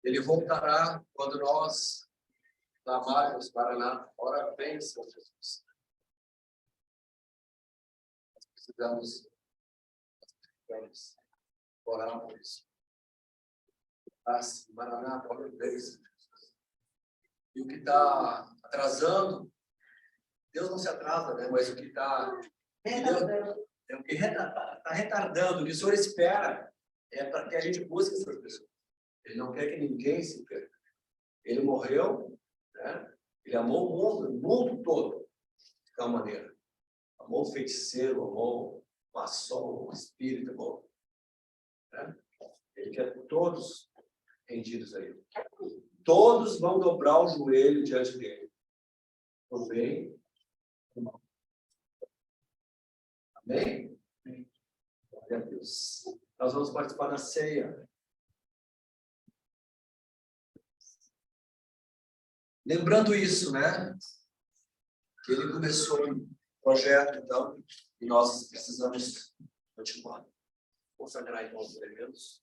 ele voltará quando nós clamarmos para lá. Ora vem, Senhor Jesus. Nós precisamos orar por isso. Maraná, ora vem, Senhor Jesus. E o que está atrasando, Deus não se atrasa, né? Mas o que está... É o que está retardando, o que o Senhor espera é para que a gente busque essas pessoas. Ele não quer que ninguém se perca. Ele morreu, né? Ele amou o mundo todo, de tal maneira. Amou o feiticeiro, amou o maçom, o espírito, amou, né? Ele quer todos rendidos a ele. Todos vão dobrar o joelho diante dele. O bem e o mal. Amém? Glória a Deus. Nós vamos participar da ceia. Lembrando isso, né? Que ele começou um projeto, então, e nós precisamos continuar. Consagrar então os elementos.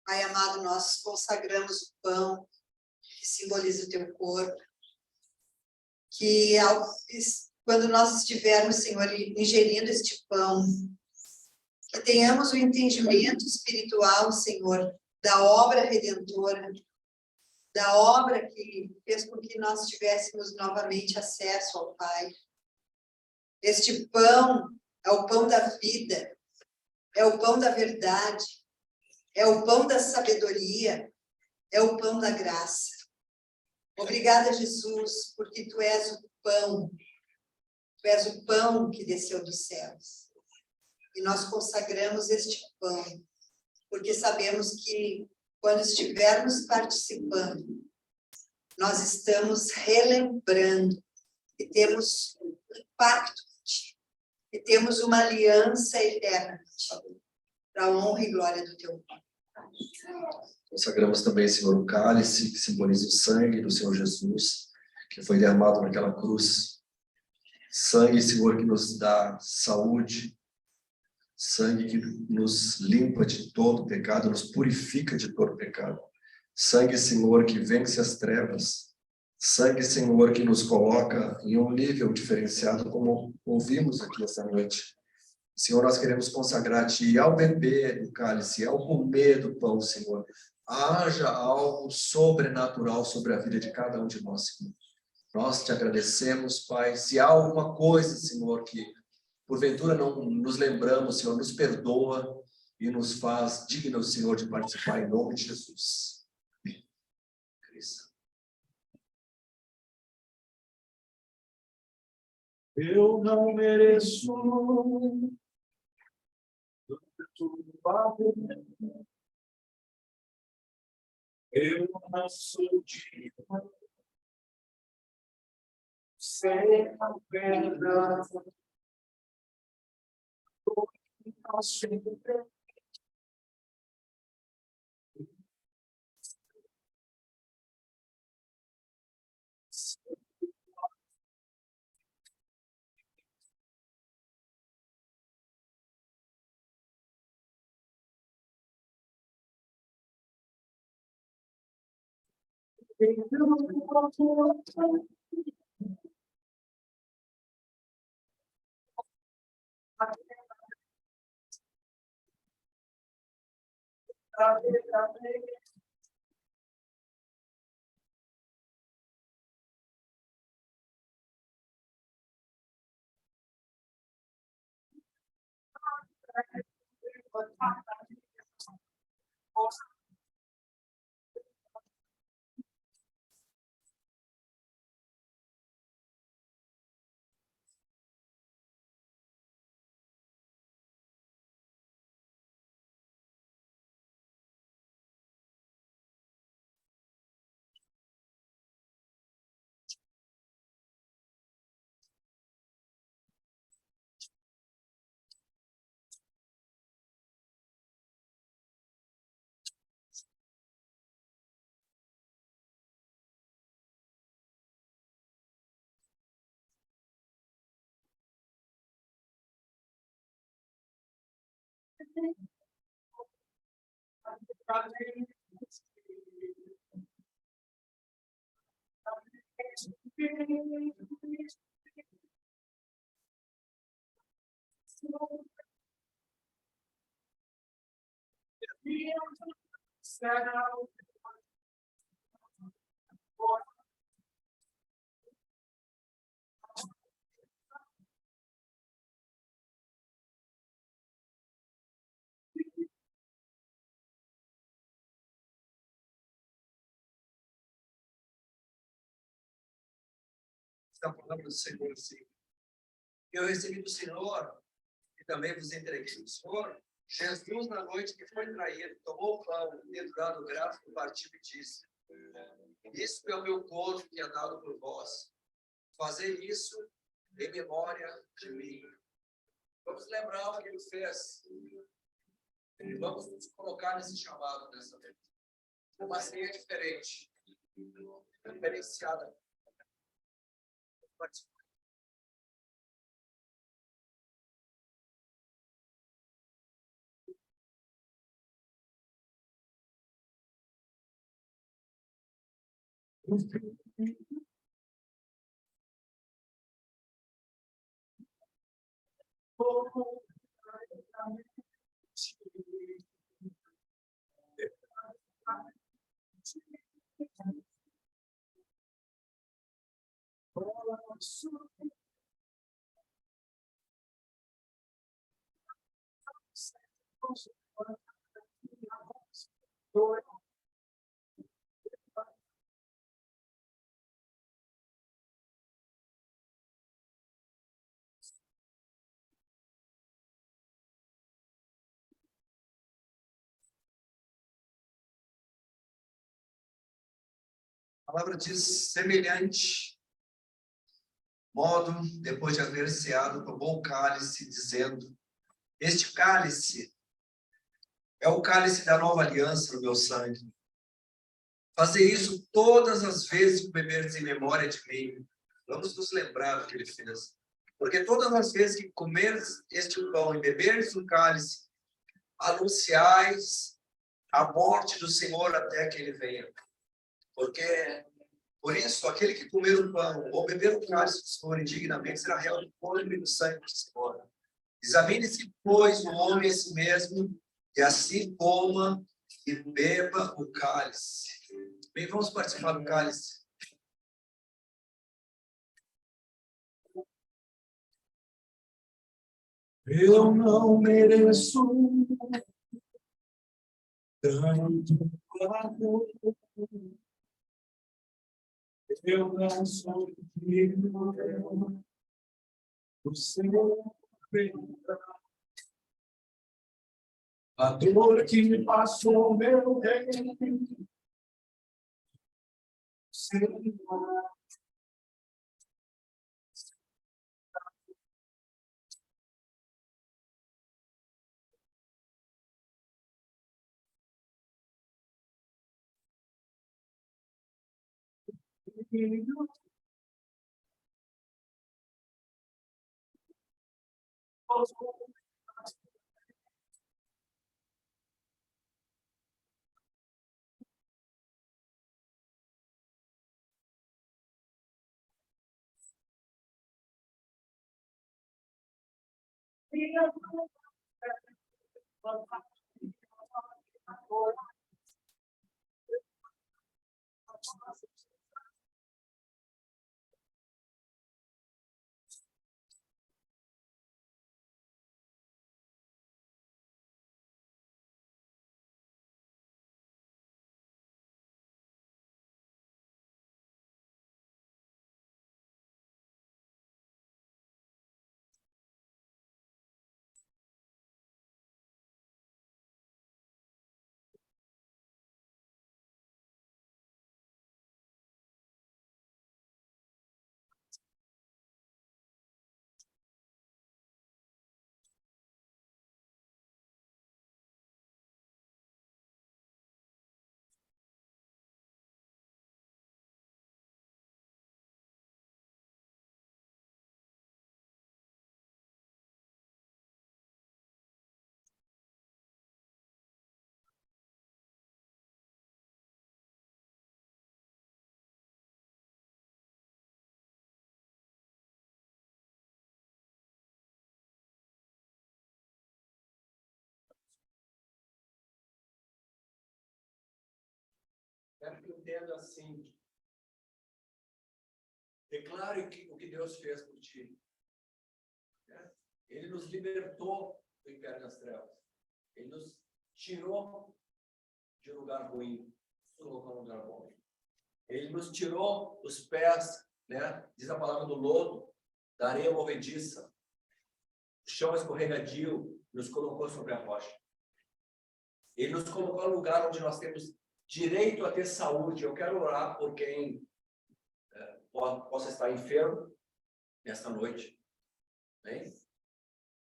Pai amado, nós consagramos o pão, que simboliza o teu corpo, que quando nós estivermos, Senhor, ingerindo este pão, que tenhamos o entendimento espiritual, Senhor, da obra redentora, da obra que fez com que nós tivéssemos novamente acesso ao Pai. Este pão é o pão da vida, é o pão da verdade, é o pão da sabedoria, é o pão da graça. Obrigada, Jesus, porque Tu és o pão que desceu dos céus. E nós consagramos este pão, porque sabemos que quando estivermos participando, nós estamos relembrando que temos um pacto contigo, que temos uma aliança eterna contigo, para a honra e glória do teu nome. Consagramos também, Senhor, o cálice, que simboliza o sangue do Senhor Jesus, que foi derramado naquela cruz. Sangue, Senhor, que nos dá saúde, sangue que nos limpa de todo pecado, nos purifica de todo pecado. Sangue, Senhor, que vence as trevas. Sangue, Senhor, que nos coloca em um nível diferenciado, como ouvimos aqui essa noite. Senhor, nós queremos consagrar-te, e ao beber do cálice, ao comer do pão, Senhor, haja algo sobrenatural sobre a vida de cada um de nós, Senhor. Nós te agradecemos, Pai. Se há alguma coisa, Senhor, que porventura não nos lembramos, Senhor, nos perdoa e nos faz dignos, Senhor, de participar em nome de Jesus. Cristo. Eu não mereço tudo valor. Eu não sou digno. Sem a verdade. Eu sempre Está falando do Senhor assim. Eu recebi do Senhor, e também vos entreguei do Senhor, Jesus, na noite que foi traído, tomou o pão, tendo dado graça, partiu e disse: Isso é o meu corpo que é dado por vós. Fazer isso em memória de mim. Vamos lembrar o que ele fez. E vamos nos colocar nesse chamado dessa vez. Uma ceia diferente, diferenciada. A palavra diz: semelhante modo, depois de haver ceado, tomou o cálice, dizendo: Este cálice é o cálice da nova aliança no meu sangue. Fazer isso todas as vezes que beberdes em memória de mim. Vamos nos lembrar do que ele fez. Porque todas as vezes que comerdes este pão e beberdes o cálice, anunciais a morte do Senhor até que ele venha. Porque, por isso, aquele que comer o pão ou beber o cálice do Senhor indignamente será réu do corpo e do sangue do Senhor. Examine-se, pois, o homem a si mesmo, e assim coma e beba o cálice. Bem, vamos participar do cálice. Eu não mereço tanto amor. Eu não sou digno do Senhor. A dor que me passou, meu rei. Senhor. Quero que entenda assim. Declare o que Deus fez por ti. Ele nos libertou do império das trevas. Ele nos tirou de um lugar ruim, nos colocou num lugar bom. Ele nos tirou os pés né? Diz a palavra do lodo, da areia movediça, o chão escorregadio, nos colocou sobre a rocha. Ele nos colocou no lugar onde nós temos direito a ter saúde. Eu quero orar por quem possa estar enfermo nesta noite. Bem?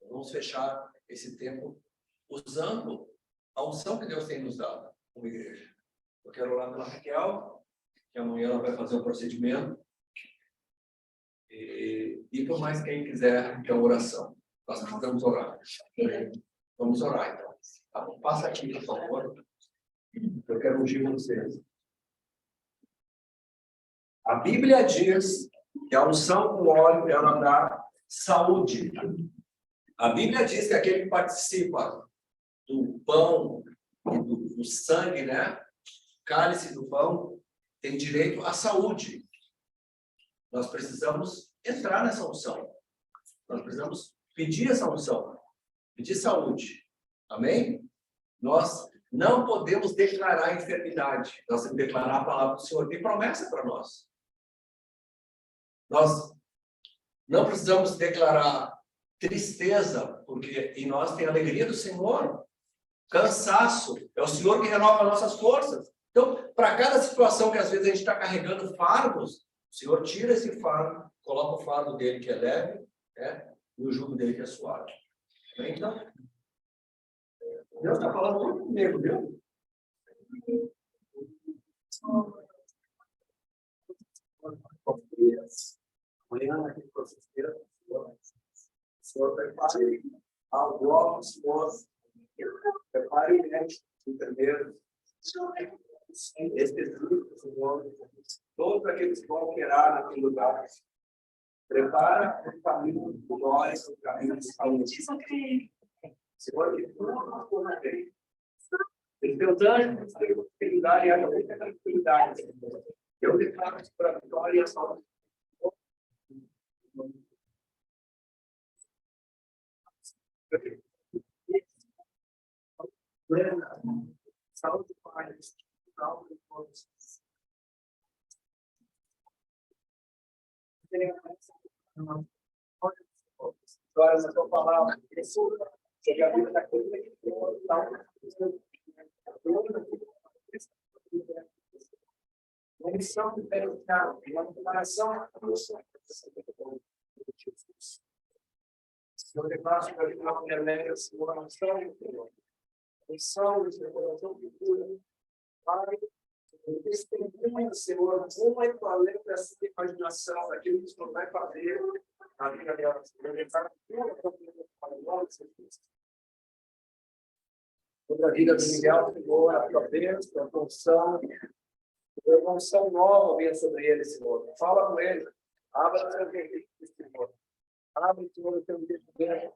Vamos fechar esse tempo usando a unção que Deus tem nos dado como igreja. Eu quero orar pela Raquel, que amanhã ela vai fazer um procedimento. E por mais quem quiser ter uma oração. Nós precisamos orar. Vamos orar, então. Tá bom? Passa aqui, por favor. Eu quero ungir vocês. A Bíblia diz que a unção com óleo ela dá saúde. A Bíblia diz que aquele que participa do pão e do sangue, né? Cálice do pão, tem direito à saúde. Nós precisamos entrar nessa unção. Nós precisamos pedir essa unção. Pedir saúde. Amém? Nós não podemos declarar enfermidade. Nós temos que declarar a palavra do Senhor. Tem promessa para nós. Nós não precisamos declarar tristeza, porque em nós tem a alegria do Senhor. Cansaço. É o Senhor que renova nossas forças. Então, para cada situação que às vezes a gente está carregando fardos, o Senhor tira esse fardo, coloca o fardo dele que é leve, né? E o jugo dele que é suave. Então, Deus está falando muito comigo, viu? Amanhã, aqui para vocês terem, o Senhor prepare algo ao Senhor, prepare enfermeiros, específicos, Senhor, todos aqueles que vão operar naquele lugar. Prepara o caminho de nós, o caminho de saúde. Senhor, que tudo corra bem. Os teus anjos têm tranquilidade e a muita tranquilidade. Eu declaro para a vitória e a saúde. Plena, saúde, paz, saúde, força. Agora, na tua palavra, sobre a vida daquele que tem uma missão diferenciada, uma preparação a Senhor, declara sobre a vida da mulher negra, Senhor, a missão do Senhor. A missão do Senhor, a missão do Senhor. Pai, testemunha, Senhor, uma e além da sua imaginação, daquilo que o Senhor vai fazer na vida dela. Senhor, declara toda a tua vida para nós, Senhor. Sobre a vida do Miguel, Senhor, a tua bênção, a tua unção nova venha sobre ele, Senhor. Fala com ele. Abra o teu entendimento, Senhor. Abre, Senhor, o teu entendimento, Senhor.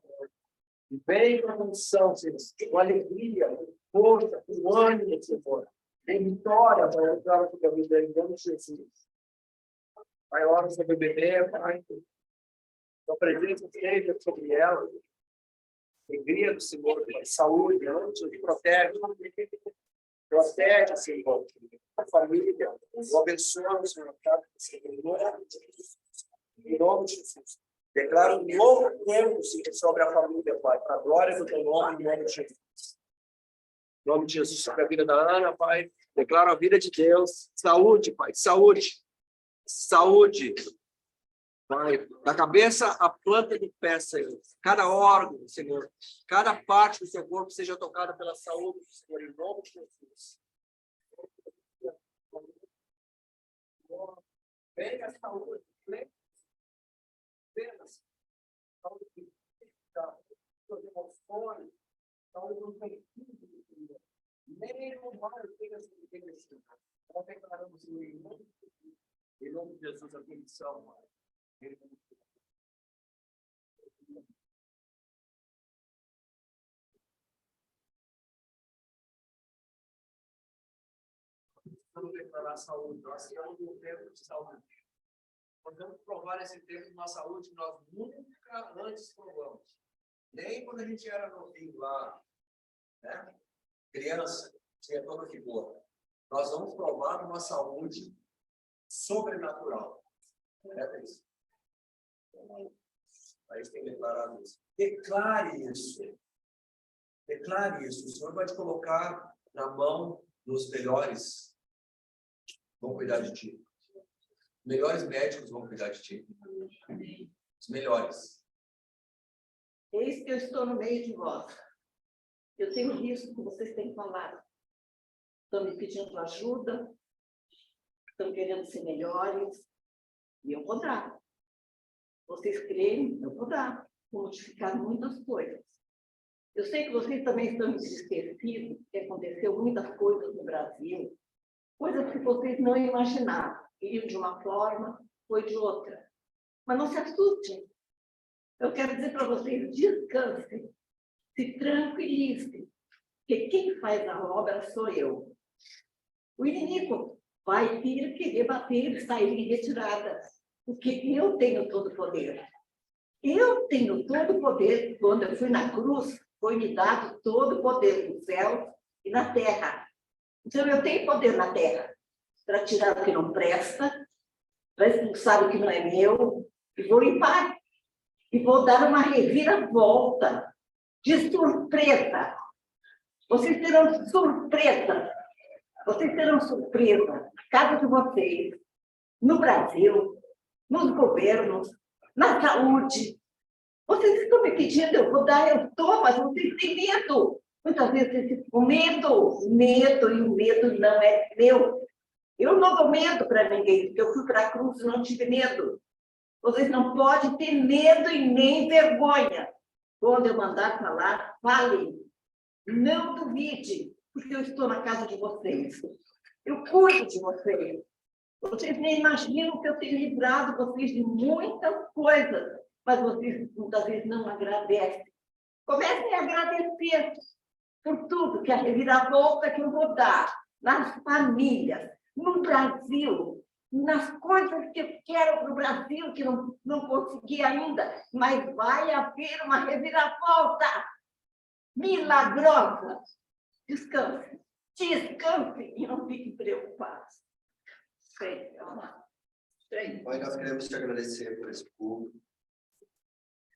E vem com a unção, Senhor, com alegria, com força, com ânimo, Senhor. Em vitória, Pai, eu declaro sobre a vida em nome de Jesus. Pai, ora sobre o bebê, Pai. Tua presença esteja sobre ela. Alegria do Senhor, Pai. Saúde, antes de protege. Protege, Senhor, a família. O abençoa, Senhor. Em nome de Jesus. Declaro um novo tempo, Senhor, sobre a família, Pai. Para a glória do teu nome, em nome de Jesus. Em nome de Jesus, sobre a vida da Ana, Pai. Declaro a vida de Deus. Saúde, Pai. Saúde. Saúde. Pai, da cabeça à planta do pé, Senhor. Cada órgão, Senhor. Cada parte do seu corpo seja tocada pela saúde do Senhor, em nome de Jesus. Venha a saúde. Apenas saúde física, suas emoções, saúde do sentido, nem o mal tenha sido envelhecido. Nós declaramos em nome de Jesus a bendição, Pai. Vamos declarar saúde. Nós temos um tempo de saúde. Nós vamos provar esse tempo de uma saúde que nós nunca antes provamos. Nem quando a gente era novinho lá, né? Criança, tinha toda figura. Nós vamos provar uma saúde sobrenatural. É isso. Aí você tem que declarar isso. Declare isso. Declare isso. O Senhor vai te colocar na mão dos melhores. Vão cuidar de ti. Os melhores médicos vão cuidar de ti. Os melhores. Eis que eu estou no meio de vós. Eu tenho visto o que vocês têm falado. Estão me pedindo ajuda, estão querendo ser melhores, e eu vou dar. Vocês creem, eu vou dar. Vou modificar muitas coisas. Eu sei que vocês também estão entristecidos, que aconteceu muitas coisas no Brasil, coisas que vocês não imaginavam. Iriam de uma forma, foi de outra. Mas não se assustem. Eu quero dizer para vocês, descansem, se tranquilizem, porque quem faz a obra sou eu. O inimigo vai vir querer bater e sair em retirada, porque eu tenho todo o poder. Eu tenho todo o poder. Quando eu fui na cruz, foi-me dado todo o poder no céu e na terra. Então, eu tenho poder na terra para tirar o que não presta, para expulsar o que não é meu, e vou limpar. E vou dar uma reviravolta de surpresa. Vocês terão surpresa. Vocês terão surpresa na casa de vocês, no Brasil, nos governos, na saúde. Vocês estão me pedindo, eu vou dar, eu estou, mas vocês têm medo. Muitas vezes vocês ficam com medo, e o medo não é meu. Eu não dou medo para ninguém, porque eu fui para a cruz e não tive medo. Vocês não podem ter medo e nem vergonha. Quando eu mandar falar, falem. Não duvide, porque eu estou na casa de vocês. Eu cuido de vocês. Vocês nem imaginam que eu tenho livrado vocês de muitas coisas, mas vocês muitas vezes não agradecem. Comecem a agradecer por tudo, que a reviravolta que eu vou dar nas famílias, no Brasil, nas coisas que eu quero para o Brasil, que não consegui ainda, mas vai haver uma reviravolta milagrosa. Descanse, descanse e não fique preocupado. Pai, nós queremos te agradecer por esse culto,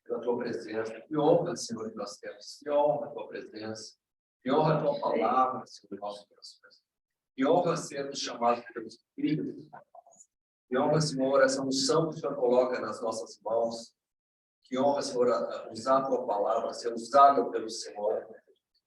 pela tua presença. Que honra, Senhor, que nós temos. Que honra a tua presença. Que honra a tua palavra, Senhor, em nosso coração. Que honra sermos chamados pelos filhos. Que honra, Senhor, essa unção que o Senhor coloca nas nossas mãos. Que honra, Senhor, usar a tua palavra, ser usada pelo Senhor.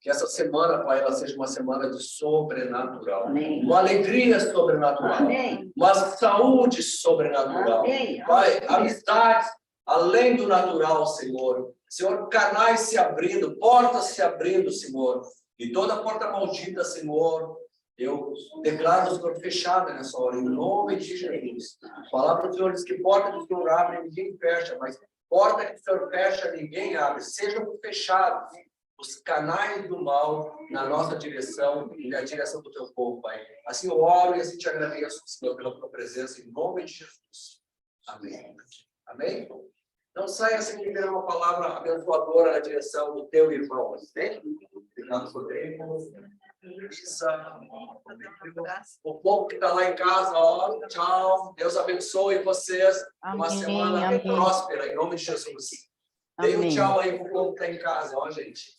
Que essa semana, Pai, ela seja uma semana de sobrenatural. Amém. Uma alegria sobrenatural. Amém. Uma saúde sobrenatural. Amém. Pai, amizades além do natural, Senhor. Senhor, canais se abrindo, portas se abrindo, Senhor. E toda porta maldita, Senhor, eu declaro, Senhor, fechada nessa hora, em nome de Jesus. A palavra do Senhor diz que porta que o Senhor abre, ninguém fecha, mas porta que o Senhor fecha, ninguém abre. Sejam fechados os canais do mal na nossa direção e na direção do teu povo, Pai. Assim eu oro e assim te agradeço, Senhor, pela tua presença, em nome de Jesus. Amém. Amém? Não saia sem liberar uma palavra abençoadora na direção do teu irmão. Amém? Obrigado por tempo. O povo que está lá em casa, ó, tchau. Deus abençoe vocês. Uma semana próspera, em nome de Jesus. Dê um tchau aí pro povo que está em casa, ó, gente.